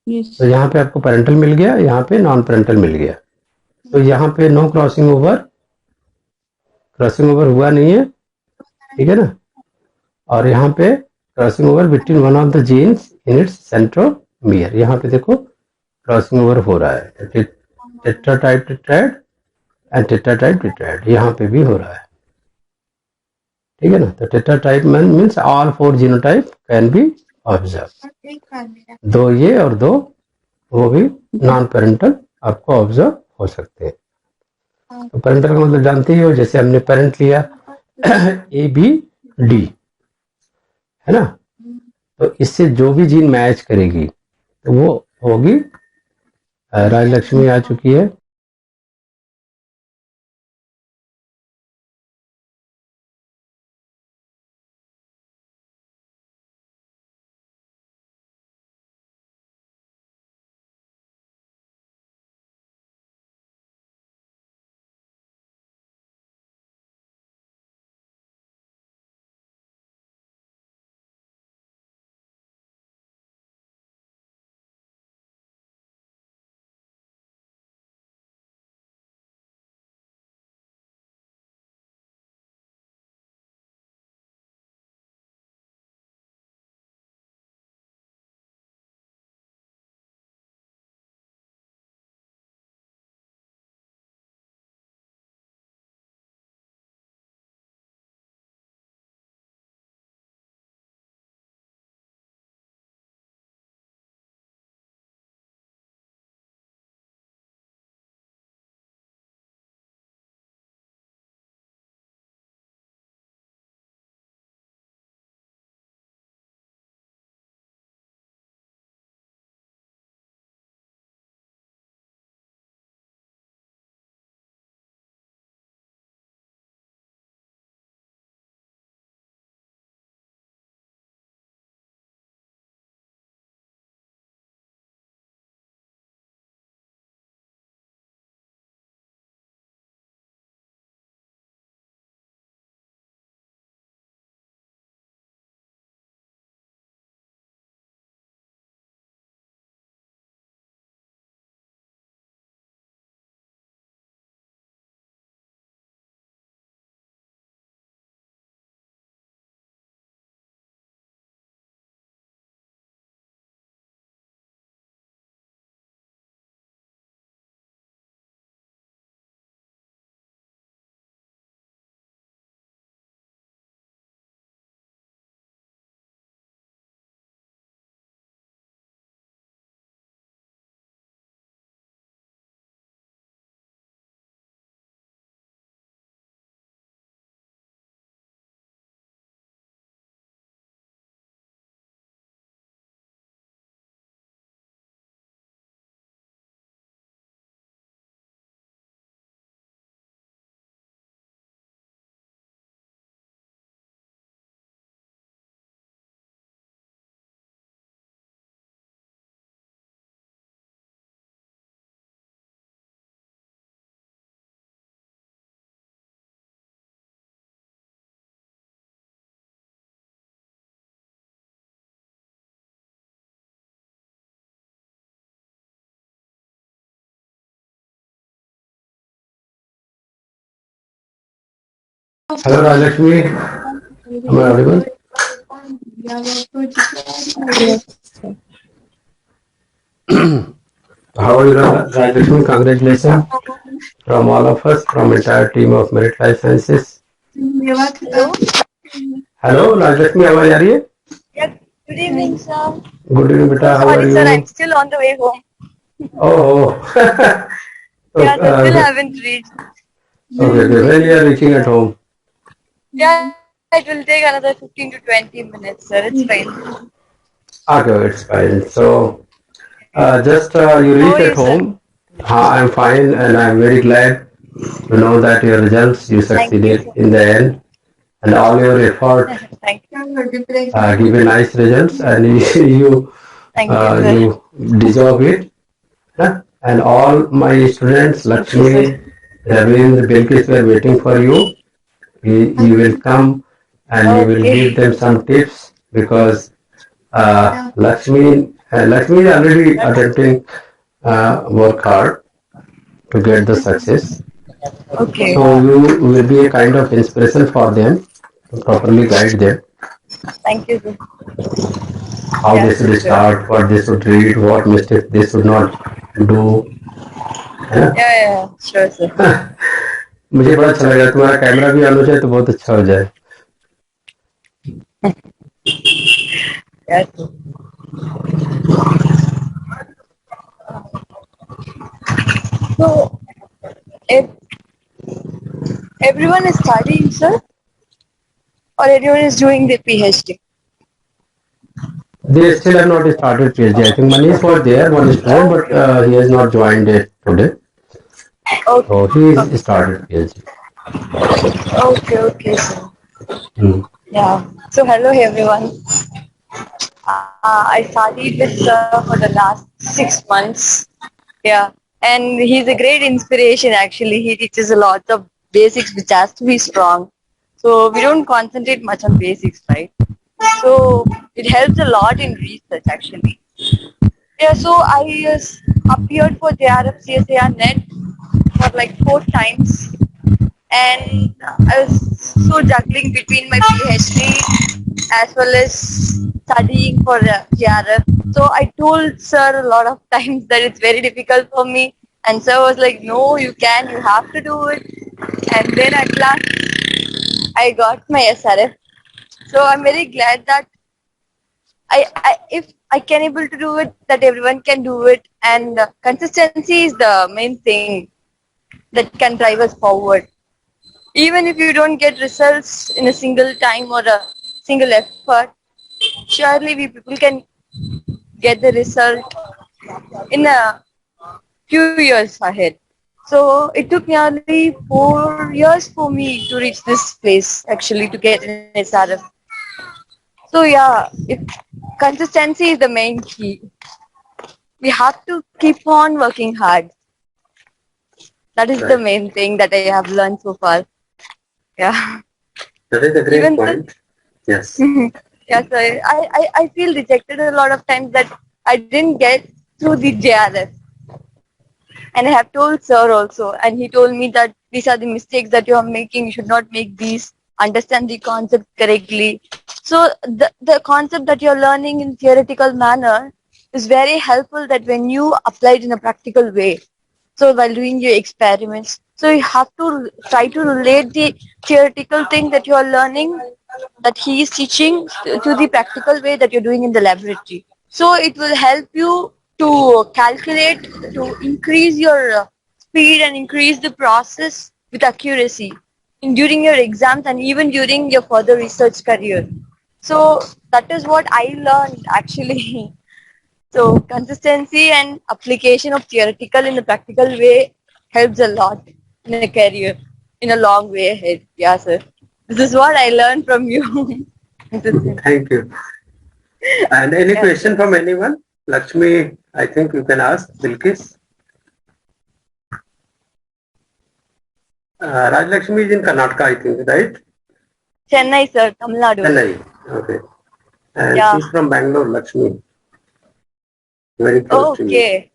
तो यहाँ पे आपको पेरेंटल मिल गया, यहाँ पे नॉन पेरेंटल मिल गया। तो यहाँ पे नो क्रॉसिंग ओवर हुआ नहीं है, ठीक है ना? और यहाँ पे crossing over between one of the genes in its centromere, यहाँ पे देखो क्रॉसिंग ओवर हो रहा है। टेट्राटाइप टेट्राइड एंड टेट्राटाइप टेट्राइड यहाँ पे भी हो रहा है, ठीक है ना? तो tetratype means all 4 genotype can be observe, 2 ये और 2 वो भी नॉन पेरेंटल आपको ऑब्जर्व हो सकते हैं। तो पेरेंटल का मतलब जानते ही हो, जैसे हमने पेरेंट लिया ABD, है ना? तो इससे जो भी जीन मैच करेगी तो वो होगी, राजलक्ष्मी आ चुकी है। Hello, Rajlakshmi. Am I audible? How are you, Rajlakshmi? Congratulations from all of us, from entire team of Merit Life Sciences. Hello. Hello, Rajlakshmi, आवाज आ रही है? Yeah. Good evening, sir. Good evening, So beta. How are sorry, you? sir. I'm still on the way home. Oh, Yeah, sir. Still okay, haven't reached. okay. When you are reaching at home? Yeah, it will take another 15 to 20 minutes, sir. It's fine. Okay, it's fine. So, just you How reach are at you, sir? home. I'm fine, and I'm very glad to know that your results you Thank you, succeeded sir. in the end, and all your effort Thank you. give a nice results, and Thank you, sir. you deserve it. Huh? And all my students, Thank you, sir. Lakshmi, Ravindra, Bilkis, were waiting for you. You will come and you will give Okay. them some tips because Lakshmi is already attempting work hard to get the success. Okay. So you will be a kind of inspiration for them to properly guide them Thank you, sir. how they Yes, should sure. start, what they should read, what mistakes they should not do. है ना? Yeah, sure, sir. मुझे बड़ा अच्छा लगा तुम्हारा camera भी on हो जाए तो बहुत अच्छा हो जाए. Yes, sir. So, if everyone is studying, sir, or everyone is doing the PhD? They still have not started PhD. I think Manish was there, one student, but he has not joined it today. Okay. So he is started PhD. Okay, sir. Hmm. Yeah. So hello everyone. I studied with sir for the last 6 months. Yeah. And he's a great inspiration actually. He teaches a lot of basics which has to be strong. So we don't concentrate much on basics, right? So it helps a lot in research actually. Yeah, so I appeared for JRF CSAR net for like 4 times, and I was so juggling between my PhD as well as studying for JRF. So I told sir a lot of times that it's very difficult for me, and sir was like, "No, you can. You have to do it." And then at last, I got my SRF. So I'm very glad that if I can able to do it, that everyone can do it, and consistency is the main thing that can drive us forward. Even if you don't get results in a single time or a single effort, surely we people can get the result in a few years ahead. So it took nearly 4 years for me to reach this place, actually, to get an SRF. So yeah, if consistency is the main key. We have to keep on working hard. That is the main thing that I have learned so far. Yeah. That is a great Even point. Yes. Yes, I feel rejected a lot of times that I didn't get through the JRF. And I have told sir also, and he told me that these are the mistakes that you are making. You should not make these. Understand the concept correctly. So the concept that you're learning in theoretical manner is very helpful that when you apply it in a practical way. So while doing your experiments, so you have to try to relate the theoretical thing that you are learning, that he is teaching, to the practical way that you're doing in the laboratory. So it will help you to calculate, to increase your speed and increase the process with accuracy during your exams and even during your further research career. So that is what I learned actually. So consistency and application of theoretical in a practical way helps a lot in a career, in a long way ahead. Yeah, sir. This is what I learned from you. Thank you. And any Yes, question sir. from anyone? Lakshmi, I think you can ask. Bilkis. Raj Lakshmi is in Karnataka, I think, right? Chennai, sir. Tamil Nadu. Chennai. Okay. And Yeah. she's from Bangalore, Lakshmi. Very close to you. Okay.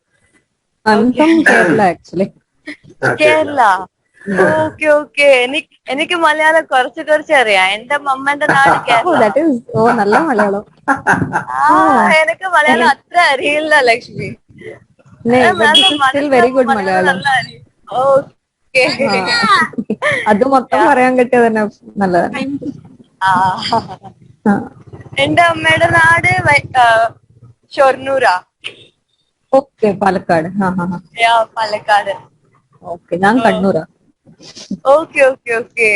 I'm from Kerala actually. Okay. Kerala. Okay എനിക്ക് മലയാളം കുറച്ച് അറിയാം. എന്റെ മമ്മന്റെ നാട് Oh, Kerala. that is നല്ല മലയാളം. എനിക്ക് മലയാളം അത്ര അറിയില്ല Lakshmi. Nee, but this is still very good Malayalam. Okay. അത് മൊത്തം പറയാൻ കിട്ടിയത് തന്നെ നല്ലതാണ്. എന്റെ അമ്മയുടെ നാട് ഷൊർണൂരാ. ഓക്കെ, പാലക്കാട്. പാലക്കാട്. ഓക്കെ, ഞാൻ കണ്ണൂരാ. ഓക്കെ.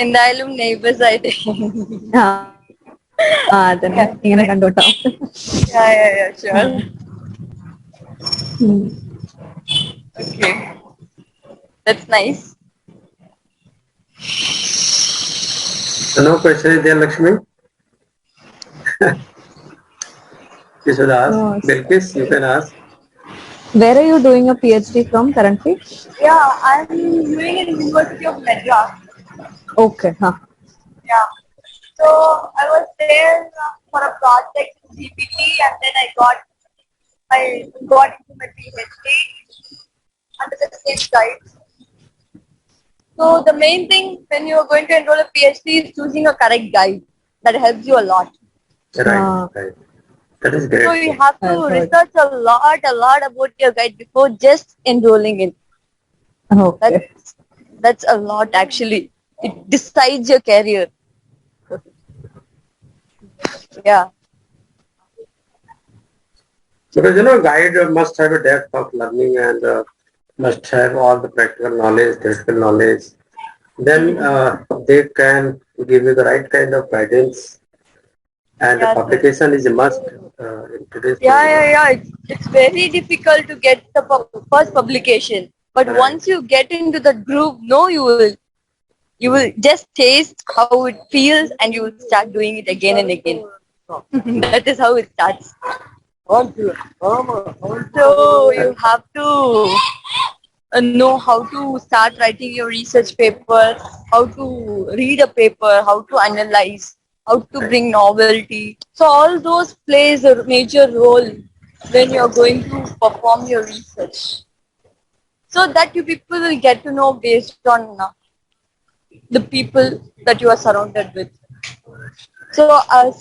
എന്തായാലും നെയ്ബേഴ്സ് ആയിട്ട്. അതന്നെ, ഇങ്ങനെ കണ്ടോട്ടോ. Sure. Okay. That's nice. So no question is there, Lakshmi? You should ask. No. Bilkis, you can ask. Where are you doing a PhD from currently? Yeah, I'm doing in University of Madras. Okay, Yeah. So I was there for a project in CPT, and then I got into my PhD under the same guide. So the main thing when you are going to enroll a PhD is choosing a correct guide. That helps you a lot. Right. That is great. So you have to research a lot about your guide before just enrolling in. okay. That's a lot actually. It decides your career. Yeah. Because guide must have a depth of learning and must have all the practical knowledge, theoretical knowledge. Then they can give you the right kind of guidance. And the publication is a must in today's Yeah. It's very difficult to get the first publication. But once you get into the groove, you will just taste how it feels and you will start doing it again and again. That is how it starts. So you have to know how to start writing your research papers, how to read a paper, how to analyze, how to bring novelty. So all those plays a major role when you are going to perform your research. So that you people will get to know based on the people that you are surrounded with. So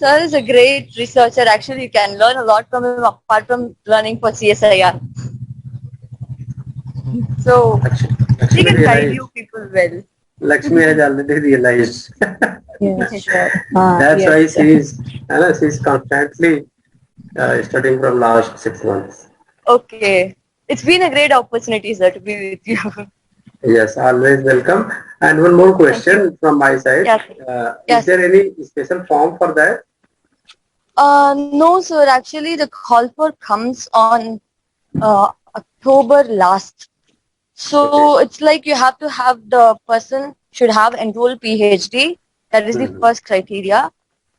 sir is a great researcher. Actually, you can learn a lot from him apart from learning for CSIR. So he can guide you people well. Lakshmi has already realized. Yes, sure. That's yes. why she's constantly studying from last 6 months. Okay. It's been a great opportunity, sir, to be with you. Yes, always welcome. And one more question from my side. Yes. Is there any special form for that? No, sir. Actually, the call for comes on October last. So it's like you have to have the person should have enrolled PhD. That is the first criteria.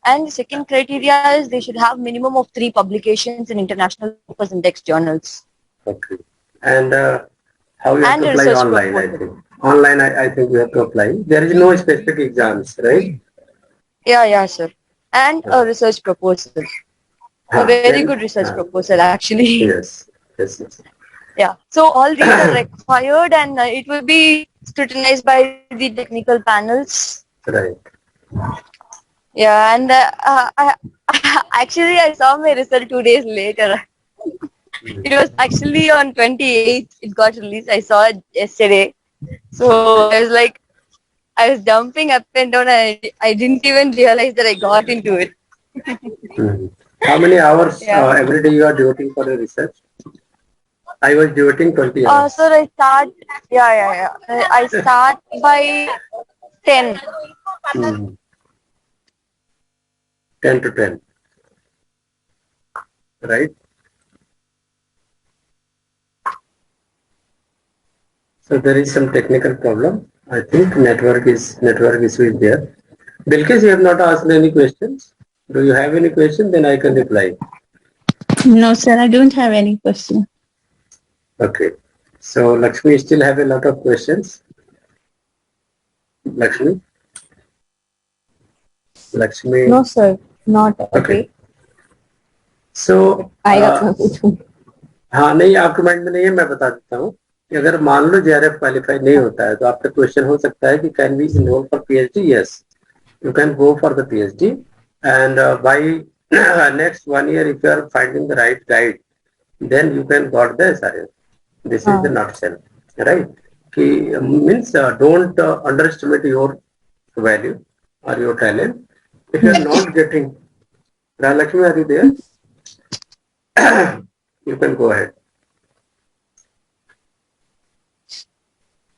And the second criteria is they should have minimum of 3 publications in international focus index journals. Okay. And how you have And to apply research online, I proposal. think. Online, I think you have to apply. There is no specific exams, right? Yeah, sir. And a research proposal. A very good research proposal, actually. Yes. Yeah. So all these are required, and it will be scrutinized by the technical panels. Right. Yeah, and actually I saw my result 2 days later. It was actually on 28th. It got released. I saw it yesterday. So I was like, I was jumping up and down. I didn't even realize that I got into it. How many hours every day you are devoting for the research? I was devoting 20 hours. Sir, I start. Yeah. I start by 10. 10 to 10. Right? So there is some technical problem. I think network issue is there. Bilkis, you have not asked any questions. Do you have any question? Then I can reply. No, sir, I don't have any question. Okay. So Lakshmi still have a lot of questions. Lakshmi? No, sir, not. Okay. So आएगा तो मैं पूछूंगी. हाँ नहीं आपके mind में नहीं है मैं बता देता हूँ कि अगर मान लो JRF क्वालिफाई नहीं होता है तो आपका क्वेश्चन हो सकता है कि can we enroll for PhD? Yes, you can go for the PhD, and by next 1 year if you are finding the right guide, then you can got the SRF. This is the nutshell, right? Ki, means don't underestimate your value or your talent. If you are not getting, Rahalakshmi, are you there? You can go ahead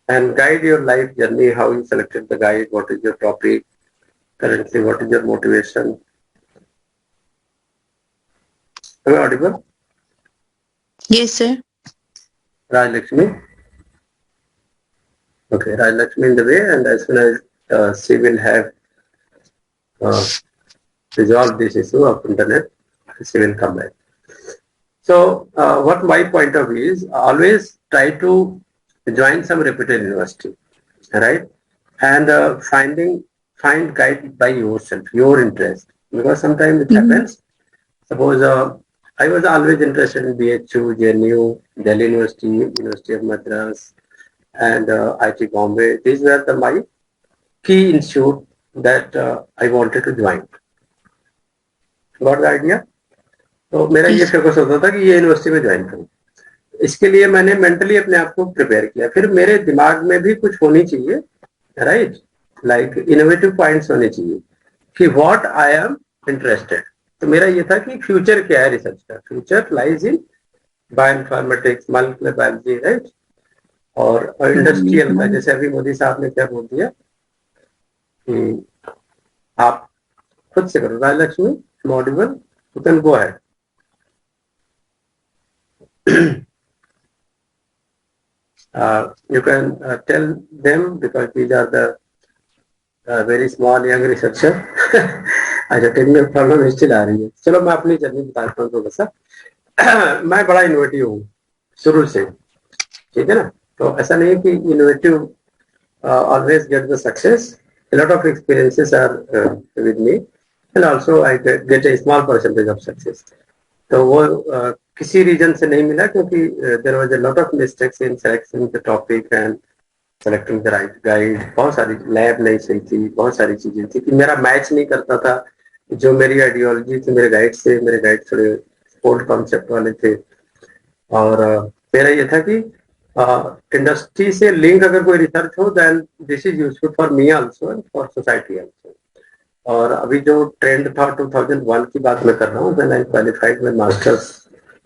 and guide your life journey, how you selected the guide, what is your topic, currently what is your motivation. Am I audible? Yes, sir. Raj Lakshmi? Okay, Raj Lakshmi in the way, and as soon as she will have resolved this issue of internet, she will come back. So what my point of view is, always try to join some reputed university, right? And find guide by yourself, your interest, because sometimes it happens. Suppose I was always interested in BHU, JNU, Delhi University, University of Madras, and IIT Bombay. These were my key institute that I wanted to join. Got the idea? तो मेरा ये focus होता था कि ये university में join करूं। इसके लिए मैंने मेंटली अपने आप को प्रिपेयर किया। फिर मेरे दिमाग में भी कुछ होनी चाहिए, राइट, लाइक इनोवेटिव पॉइंट्स होने चाहिए कि व्हाट आई एम इंटरेस्टेड। तो मेरा ये था कि फ्यूचर क्या है रिसर्च का, future lies in bioinformatics, molecular biology, right, और इंडस्ट्रियल का। जैसे अभी मोदी साहब ने क्या बोल दिया कि आप खुद से करो। राजलक्ष्मी मॉडिबल, you can go ahead. You can tell them, because these are the very small young researcher. अच्छा, टेक्निकल प्रॉब्लम स्टिल आ रही है। चलो मैं अपनी जर्नी बताता हूँ थोड़ा सा। मैं बड़ा इनोवेटिव हूँ शुरू से, ठीक है ना। तो ऐसा नहीं कि innovative always get the success. A lot of experiences are with me, and also I get a small percentage of success. तो वो किसी रीजन से नहीं मिला, क्योंकि there was a lot of mistakes in selecting the topic and selecting the right guide. बहुत सारी lab नहीं सही थी, बहुत सारी चीजें थी कि मेरा मैच नहीं करता था जो मेरी आइडियोलॉजी थी मेरे गाइड से। मेरे गाइड थोड़े ओल्ड कॉन्सेप्ट वाले थे, और मेरा ये था कि इंडस्ट्री से लिंक अगर कोई रिसर्च हो, then this is useful for me also and for society also. और अभी जो ट्रेंड था 2001 की बात मैं कर रहा हूँ, when I qualified my masters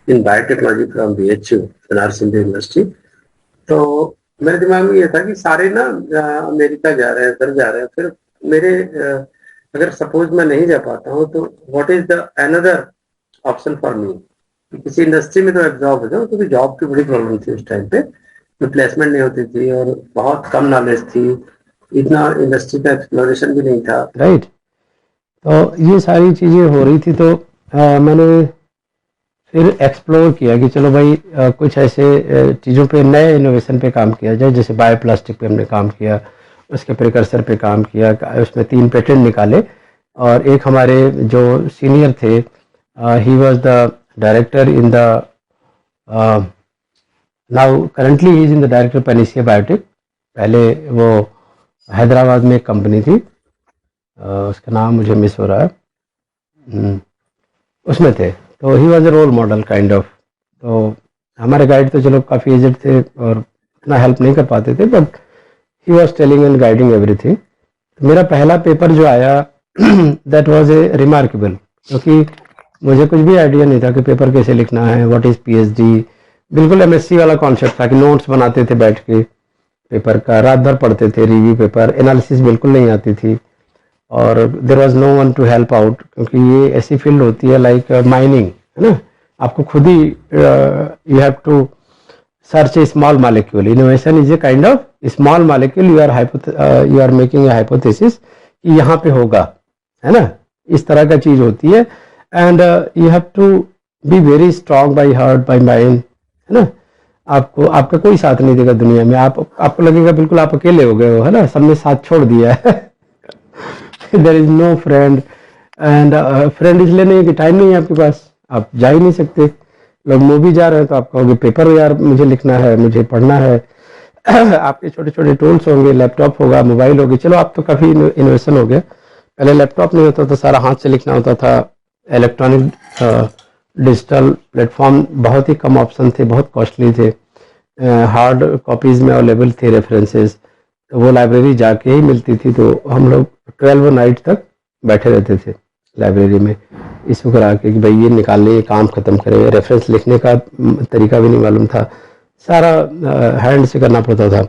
in biotechnology from BHU, Banaras Hindu university. तो मेरे दिमाग में ये था कि सारे ना अमेरिका जा रहे हैं, उधर जा रहे हैं। फिर मेरे अगर सपोज मैं नहीं जा पाता हूँ, तो what is the another option for me? किसी इंडस्ट्री में तो एब्जॉर्ब हो जाओ, क्योंकि जॉब की बड़ी प्रॉब्लम थी उस टाइम पे। प्लेसमेंट नहीं होती थी और बहुत कम नॉलेज थी, इतना इंडस्ट्री का एक्सप्लोरेशन भी नहीं था, राइट। तो ये सारी चीजें हो रही थी। तो मैंने फिर एक्सप्लोर किया कि चलो भाई कुछ ऐसे चीज़ों पे, नए इनोवेशन पे काम किया जाए। जैसे बायोप्लास्टिक पे हमने काम किया, उसके प्रिकर्सर पे काम किया, उसमें 3 पेटेंट निकाले। और एक हमारे जो सीनियर थे, he was the director in the now currently he is in the director Panacea Biotec. पहले वो हैदराबाद में एक कंपनी थी, उसका नाम मुझे मिस हो रहा है, उसमें थे। तो he was a role model kind of. तो हमारे गाइड तो चलो काफ़ी एजेड थे और इतना हेल्प नहीं कर पाते थे, but he was telling and guiding everything. मेरा पहला पेपर जो आया दैट वाज ए रिमार्केबल, क्योंकि मुझे कुछ भी आइडिया नहीं था कि पेपर कैसे लिखना है, व्हाट इज़ PhD। बिल्कुल MSc वाला कॉन्सेप्ट था कि नोट्स बनाते थे बैठ के पेपर का, रात भर पढ़ते थे रिव्यू पेपर, एनालिसिस बिल्कुल नहीं आती थी। और there was no one to help out, क्योंकि ये ऐसी फील्ड होती है लाइक माइनिंग, है ना। आपको खुद ही you have to search a small molecule. Innovation is a kind of small molecule. You are making a hypothesis कि यहाँ पे होगा, है ना, इस तरह का चीज होती है। And you have to be very strong by heart by mind, है ना। आपका कोई साथ नहीं देगा दुनिया में। आपको लगेगा बिल्कुल आप अकेले हो गए हो, है ना, सबने साथ छोड़ दिया है। There is no friend, and friend इसलिए नहीं कि टाइम नहीं है आपके पास, आप जा ही नहीं सकते। लोग मूवी जा रहे हैं तो आप कहोगे पेपर यार मुझे लिखना है, मुझे पढ़ना है। आपके छोटे छोटे टूल्स होंगे, लैपटॉप होगा, मोबाइल होगी। चलो आप तो काफ़ी इनोवेशन हो गया। पहले लैपटॉप नहीं होता था, सारा हाथ से लिखना होता था। इलेक्ट्रॉनिक डिजिटल प्लेटफॉर्म बहुत ही कम ऑप्शन थे, बहुत कॉस्टली थे। हार्ड कॉपीज़ में अवेलेबल थे रेफरेंसेस, तो वो लाइब्रेरी जाके ही मिलती थी। तो हम लोग 12 नाइट तक बैठे रहते थे लाइब्रेरी में, इशू करा के कि भाई ये निकालने, ये काम ख़त्म करें। रेफरेंस लिखने का तरीका भी नहीं मालूम था, सारा हैंड से करना पड़ता था।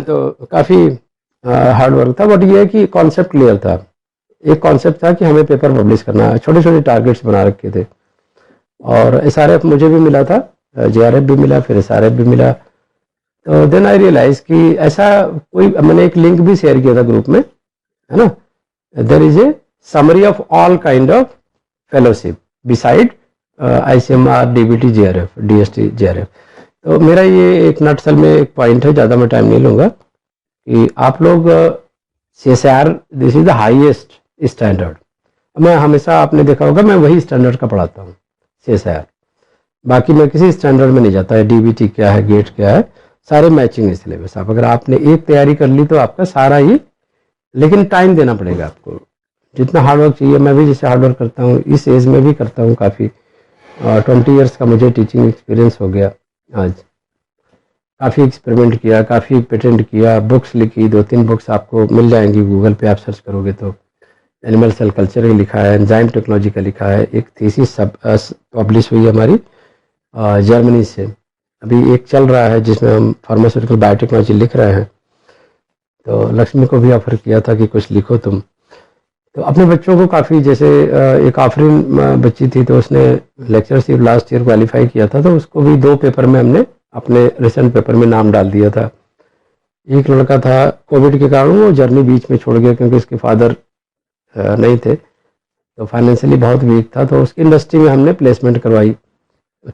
तो काफ़ी हार्ड वर्क था, बट ये है कि कॉन्सेप्ट क्लियर था। एक कॉन्सेप्ट था कि हमें पेपर पब्लिश करना है, छोटे छोटे टारगेट्स बना रखे थे। और SRF मुझे भी मिला था, JRF भी मिला, फिर SRF भी मिला। तो देन आई रियलाइज कि ऐसा कोई, मैंने एक लिंक भी शेयर किया था ग्रुप में, है ना, there is a summary of all kind of fellowship beside ICMR, DBT, JRF, DST, JRF। तो मेरा ये एक नटसल में एक पॉइंट है, ज़्यादा मैं टाइम नहीं लूँगा, कि आप लोग CSIR this is the highest standard. मैं हमेशा, आपने देखा होगा, मैं वही स्टैंडर्ड का पढ़ाता हूँ, CSIR। बाकी मैं किसी स्टैंडर्ड में नहीं जाता है। DBT क्या है, गेट क्या है, सारे मैचिंग है सिलेबस। आप अगर आपने एक तैयारी कर ली तो आपका सारा ही, लेकिन टाइम देना पड़ेगा आपको, जितना हार्डवर्क चाहिए। मैं भी जैसे हार्डवर्क करता हूँ, इस एज में भी करता हूँ काफ़ी। 20 ईयर्स का मुझे टीचिंग एक्सपीरियंस हो गया आज। काफ़ी एक्सपेरिमेंट किया, काफ़ी पेटेंट किया, बुक्स लिखी, 2-3 बुक्स आपको मिल जाएंगी गूगल पे, आप सर्च करोगे तो। एनिमल सेल कल्चर का लिखा है, एंजाइम टेक्नोलॉजी का लिखा है, एक थीसिस पब्लिश हुई हमारी जर्मनी से। अभी एक चल रहा है जिसमें हम फार्मास्यूटिकल बायोटेक्नोलॉजी लिख रहे हैं। तो लक्ष्मी को भी ऑफर किया था कि कुछ लिखो तुम। तो अपने बच्चों को काफ़ी, जैसे एक आफरीन बच्ची थी, तो उसने लेक्चरशिप लास्ट ईयर क्वालिफाई किया था, तो उसको भी 2 पेपर में हमने अपने रिसेंट पेपर में नाम डाल दिया था। एक लड़का था, कोविड के कारण वो जर्नी बीच में छोड़ गया, क्योंकि उसके फादर नहीं थे, तो फाइनेंशियली बहुत वीक था। तो उसकी इंडस्ट्री में हमने प्लेसमेंट करवाई।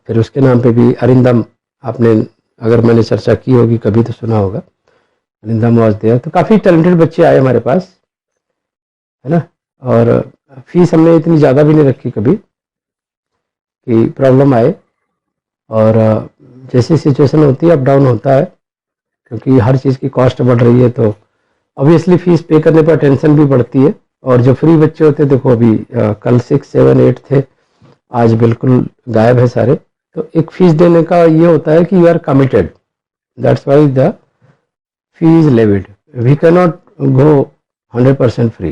फिर उसके नाम पे भी अरिंदम, आपने, अगर मैंने चर्चा की होगी कभी तो सुना होगा, अरिंदम वॉज देयर। तो काफ़ी टैलेंटेड बच्चे आए हमारे पास, है ना। और फीस हमने इतनी ज़्यादा भी नहीं रखी कभी कि प्रॉब्लम आए। और जैसी सिचुएशन होती है, अप डाउन होता है, क्योंकि हर चीज़ की कॉस्ट बढ़ रही है, तो ऑब्वियसली फीस पे करने पर टेंशन भी बढ़ती है। और जो फ्री बच्चे होते हैं, देखो अभी कल 6, 7, 8 थे, आज बिल्कुल गायब है सारे। तो एक फीस देने का ये होता है कि you are committed, that's why the fee is levied. We can not go 100% free.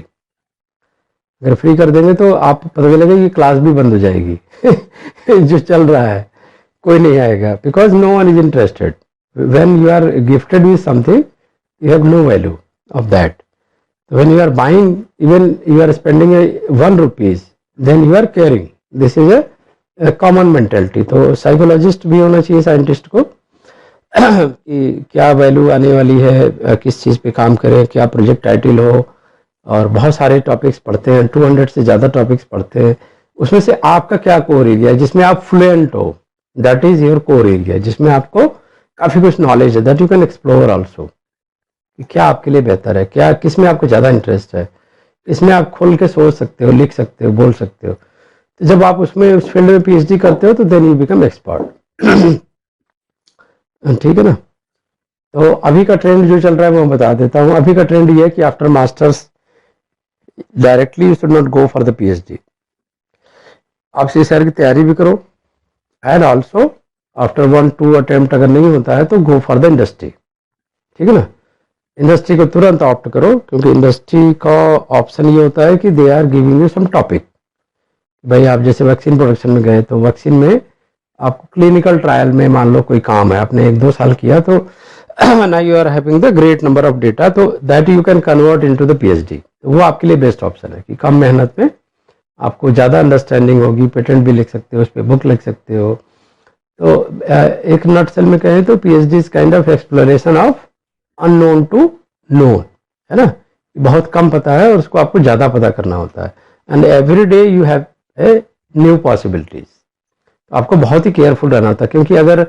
अगर फ्री कर देंगे तो आप, पता चलेगा कि क्लास भी बंद हो जाएगी जो चल रहा है, कोई नहीं आएगा, because no one is interested. When you are gifted with something, you have no value of that. When you are buying, even you are spending 1 rupees, then you are caring. This is a common mentality. तो psychologist भी होना चाहिए scientist को कि क्या value आने वाली है, किस चीज़ पे काम करें, क्या प्रोजेक्ट टाइटल हो। और बहुत सारे टॉपिक्स पढ़ते हैं, 200 से ज़्यादा टॉपिक्स पढ़ते हैं। उसमें से आपका क्या कोर एरिया है जिसमें आप फ्लुएंट हो, that is your core area, जिसमें आपको काफ़ी कुछ नॉलेज है, that you can explore also. क्या आपके लिए बेहतर है, क्या किस में आपको ज़्यादा इंटरेस्ट है, इसमें आप खोल के सोच सकते हो, लिख सकते हो, बोल सकते हो। तो जब आप उसमें, उस फील्ड में PhD करते हो, तो देन यू बिकम एक्सपर्ट। ठीक है ना। तो अभी का ट्रेंड जो चल रहा है वो मैं बता देता हूँ। अभी का ट्रेंड ये है कि after masters directly you should not go for the PhD। आप CSIR की तैयारी भी करो, एंड ऑल्सो आफ्टर 1-2 अटेम्प्ट अगर नहीं होता है तो गो फॉर द इंडस्ट्री। ठीक है ना। इंडस्ट्री को तुरंत ऑप्ट करो, क्योंकि इंडस्ट्री का ऑप्शन ये होता है कि they are giving you some topic. भाई आप जैसे वैक्सीन प्रोडक्शन में गए, तो वैक्सीन में आपको क्लिनिकल ट्रायल में मान लो कोई काम है, आपने 1-2 साल किया, तो now you are having the great number of data, तो that you can convert into the PhD। तो वो आपके लिए बेस्ट ऑप्शन है कि कम मेहनत में आपको ज़्यादा अंडरस्टैंडिंग होगी, पेटेंट भी लिख सकते हो, उस पर बुक लिख सकते हो। तो एक नटसेल में कहें तो PhD is kind of exploration of unknown to known, है ना। बहुत कम पता है और उसको आपको ज़्यादा पता करना होता है, and every day you have a new possibilities. आपको बहुत ही केयरफुल रहना होता है, क्योंकि अगर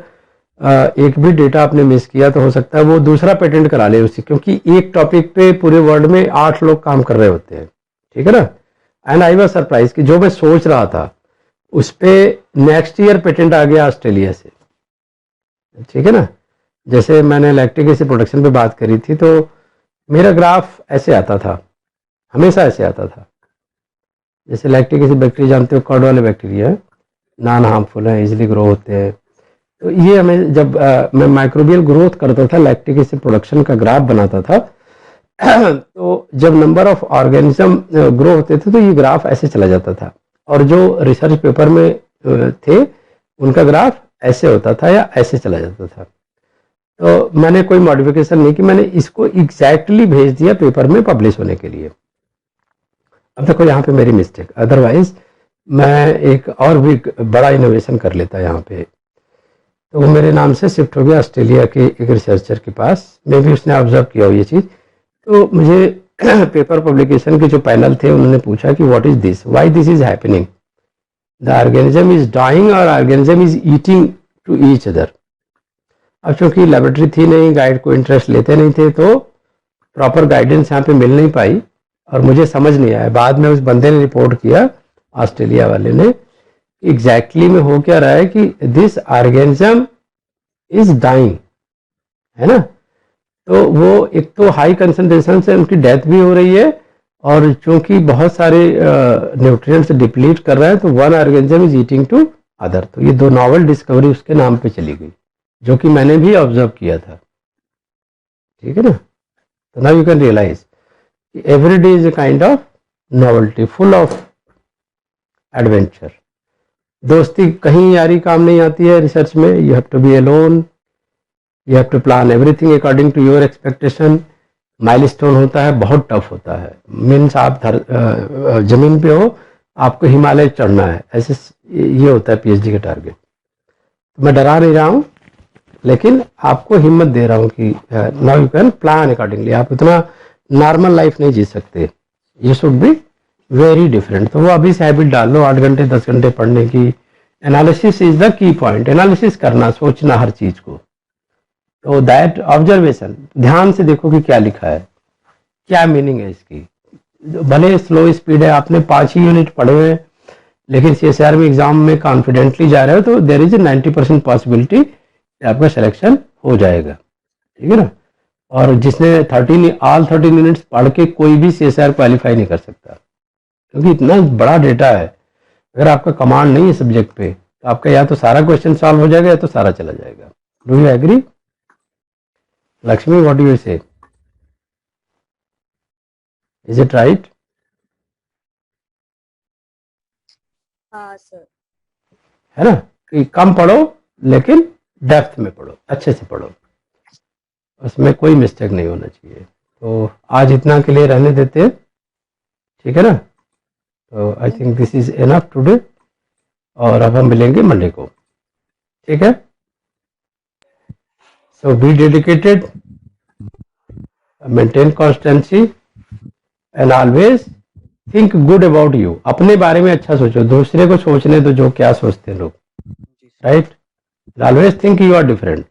एक भी डेटा आपने मिस किया तो हो सकता है वो दूसरा पेटेंट करा ले उससे, क्योंकि एक टॉपिक पे पूरे वर्ल्ड में 8 लोग काम कर रहे होते हैं। ठीक है ना। एंड आई वाज सरप्राइज कि जो मैं सोच रहा था उस पे नेक्स्ट ईयर पेटेंट आ गया ऑस्ट्रेलिया से, ठीक है ना। जैसे मैंने लैक्टिक एसिड प्रोडक्शन पे बात करी थी, तो मेरा ग्राफ ऐसे आता था, हमेशा ऐसे आता था। जैसे लैक्टिक एसिड बैक्टीरिया जानते हो, कॉर्ड वाले बैक्टीरिया है, नॉन हार्मफुल है, इजिली ग्रो होते हैं। तो ये हमें जब मैं माइक्रोबियल ग्रोथ करता था, लैक्टिक एसिड प्रोडक्शन का ग्राफ बनाता था, तो जब नंबर ऑफ ऑर्गेनिज्म ग्रो होते थे तो ये ग्राफ ऐसे चला जाता था, और जो रिसर्च पेपर में थे उनका ग्राफ ऐसे होता था या ऐसे चला जाता था। तो मैंने कोई मॉडिफिकेशन नहीं की, मैंने इसको एग्जैक्टली भेज दिया पेपर में पब्लिश होने के लिए। अब देखो यहाँ पे मेरी मिस्टेक, अदरवाइज मैं एक और भी बड़ा इनोवेशन कर लेता यहाँ पे। तो वो मेरे नाम से शिफ्ट हो गया ऑस्ट्रेलिया के एक रिसर्चर के पास, मे भी उसने ऑब्जर्व किया हो ये चीज़। तो मुझे पेपर पब्लिकेशन के जो पैनल थे उन्होंने पूछा कि what is this, why this is happening, the organism is dying और organism is eating to each other. अब चूंकि लेबोरेटरी थी नहीं, गाइड को इंटरेस्ट लेते नहीं थे, तो प्रॉपर गाइडेंस यहाँ पे मिल नहीं पाई और मुझे समझ नहीं आया। बाद में उस बंदे ने रिपोर्ट किया, ऑस्ट्रेलिया वाले ने, एग्जैक्टली में हो क्या रहा है कि दिस ऑर्गेनिज्म इज डाइंग, है ना। तो वो एक तो हाई कंसंट्रेशन से उनकी डेथ भी हो रही है, और चूंकि बहुत सारे न्यूट्रिएंट्स डिप्लीट कर रहे हैं, तो one organism is eating to other. तो ये दो नॉवल डिस्कवरी उसके नाम पे चली गई, जो कि मैंने भी ऑब्जर्व किया था, ठीक है ना। तो now you can realise every day is a kind of novelty, full of adventure. दोस्ती कहीं यारी काम नहीं आती है रिसर्च में, you have to be alone, you have to plan everything according to your expectation. Milestone होता है, बहुत टफ होता है, मीन्स आप जमीन पे हो, आपको हिमालय चढ़ना है, ऐसे ये होता है पीएचडी का टारगेट। तो मैं डरा नहीं रहा हूँ, लेकिन आपको हिम्मत दे रहा हूँ कि now you can plan accordingly. आप इतना नॉर्मल लाइफ नहीं जी सकते, ये शुड बी वेरी डिफरेंट। तो वो अभी से हैबिट डाल लो, 8 घंटे 10 घंटे पढ़ने की। Analysis is the key point, analysis करना, सोचना हर चीज को। तो दैट ऑब्जर्वेशन, ध्यान से देखो कि क्या लिखा है, क्या मीनिंग है इसकी। भले स्लो स्पीड है, आपने 5 ही यूनिट पढ़े हुए हैं, लेकिन सीएसआर में एग्जाम में कॉन्फिडेंटली जा रहे हो, तो देर इज ए 90% पॉसिबिलिटी आपका सिलेक्शन हो जाएगा, ठीक है ना। और जिसने ऑल 13 यूनिट्स पढ़ के कोई भी सीएसआर क्वालिफाई नहीं कर सकता, क्योंकि इतना बड़ा डेटा है। अगर आपका कमांड नहीं है सब्जेक्ट पे, तो आपका या तो सारा क्वेश्चन सॉल्व हो जाएगा या तो सारा चला जाएगा। Do you agree? Lakshmi, what do you say? Is it right? हाँ सर। है ना, कि कम पढ़ो लेकिन डेप्थ में पढ़ो, अच्छे से पढ़ो, उसमें कोई मिस्टेक नहीं होना चाहिए। तो आज इतना के लिए रहने देते हैं, ठीक है ना। तो I think this is enough today, और अब हम मिलेंगे मंडे को, ठीक है। So be dedicated, maintain constancy, and always think good about you. अपने बारे में अच्छा सोचो, दूसरे को सोचने दो जो क्या सोचते हैं लोग, right. Always think you are different.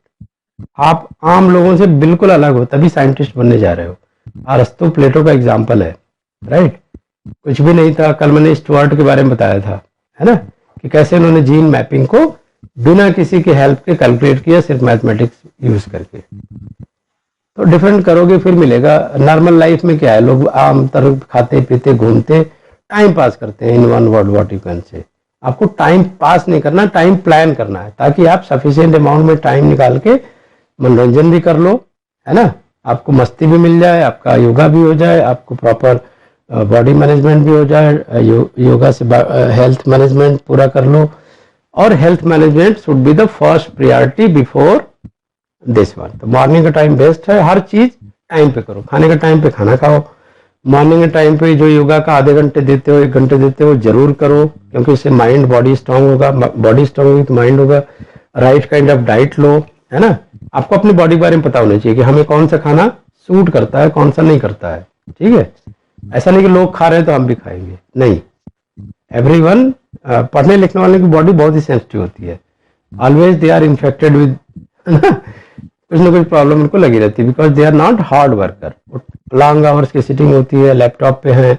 आप आम लोगों से बिल्कुल अलग हो, तभी साइंटिस्ट बनने जा रहे हो। अरस्तु प्लेटो का एग्जाम्पल है, राइट। कुछ भी नहीं था, कल मैंने स्टुअर्ट के बारे में बताया था, है ना, कि कैसे उन्होंने जीन मैपिंग को बिना किसी के हेल्प के कैलकुलेट किया, सिर्फ मैथमेटिक्स यूज करके। तो डिफरेंट करोगे फिर मिलेगा। नॉर्मल लाइफ में क्या है, लोग आम तरह खाते पीते घूमते टाइम पास करते हैं। In one word what you can से, आपको टाइम पास नहीं करना, टाइम प्लान करना है, ताकि आप सफिशिएंट अमाउंट में टाइम निकाल के मनोरंजन भी कर लो, है ना, आपको मस्ती भी मिल जाए, आपका योगा भी हो जाए, आपको प्रॉपर बॉडी मैनेजमेंट भी हो जाए, योगा से हेल्थ मैनेजमेंट पूरा कर लो। और health management should be the first priority before this one. तो मॉर्निंग का टाइम बेस्ट है, हर चीज टाइम पे करो। खाने का टाइम पे खाना खाओ, मॉर्निंग के टाइम पे जो योगा का आधे घंटे देते हो, 1 घंटे देते हो, जरूर करो, क्योंकि इससे माइंड बॉडी स्ट्रांग होगा, बॉडी स्ट्रांग होगी तो माइंड होगा। राइट काइंड ऑफ डाइट लो, है ना। आपको अपनी बॉडी के बारे में पता होना चाहिए कि हमें कौन सा खाना सूट करता है, कौन सा नहीं करता है, ठीक है। ऐसा नहीं कि लोग खा रहे हैं तो हम भी खाएंगे, नहीं। एवरीवन, पढ़ने लिखने वाले की बॉडी बहुत ही सेंसिटिव होती है, always they are infected with कुछ ना कुछ प्रॉब्लम उनको लगी रहती है, because they are not hard worker. Long hours की सिटिंग होती है, लैपटॉप पे है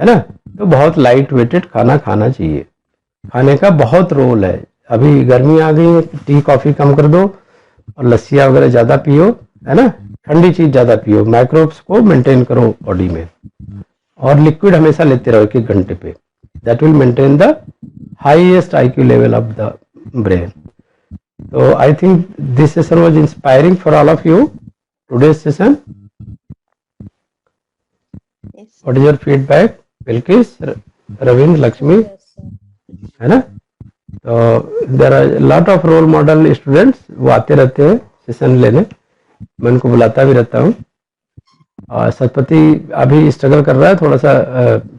ना। तो बहुत लाइट वेटेड खाना खाना चाहिए, खाने का बहुत रोल है। अभी गर्मी आ गई है, टी कॉफी कम कर दो और लस्सियाँ वगैरह ज्यादा पियो, है ना, ठंडी चीज ज्यादा पियो, माइक्रोब्स को मेंटेन करो बॉडी में, और लिक्विड हमेशा लेते रहो 1-1 घंटे पे। That will maintain the highest IQ level of the brain. So I think this session was inspiring for all of you. Today's session. Yes. What is your feedback? Bilkis, Ravindra, Lakshmi, है ना? तो there are a lot of role model students, वो आते रहते हैं session लेने, मैं उनको बुलाता भी रहता हूँ। और सतपति अभी स्ट्रगल कर रहा है, थोड़ा सा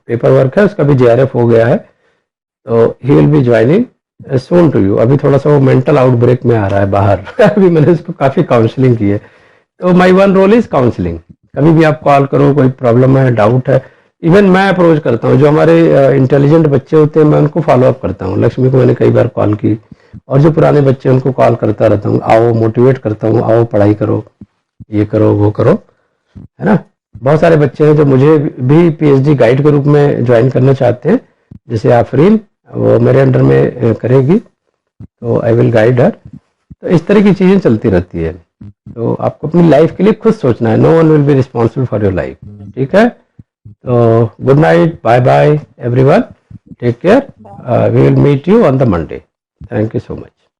पेपर वर्क है, उसका भी JRF हो गया है, तो he will be joining soon to you. अभी थोड़ा सा वो मेंटल आउटब्रेक में आ रहा है बाहर अभी मैंने उसको काफी काउंसलिंग की है। तो my one role is counselling. कभी भी आप कॉल करो, कोई प्रॉब्लम है, डाउट है, इवन मैं अप्रोच करता हूँ। जो हमारे इंटेलिजेंट बच्चे होते हैं मैं उनको फॉलो अप करता हूँ। लक्ष्मी को मैंने कई बार कॉल की, और जो पुराने बच्चे उनको कॉल करता रहता हूँ, आओ, मोटिवेट करता हूँ, आओ पढ़ाई करो, ये करो, वो करो, है ना। बहुत सारे बच्चे हैं जो मुझे भी PhD गाइड के रूप में ज्वाइन करना चाहते हैं, जैसे आफरीन, वो मेरे अंडर में करेगी, तो आई विल गाइड हर। तो इस तरह की चीजें चलती रहती है। तो आपको अपनी लाइफ के लिए खुद सोचना है, no one will be responsible for your life, ठीक है। तो good night, bye bye everyone, take care, we will meet you on the Monday. Thank you so much.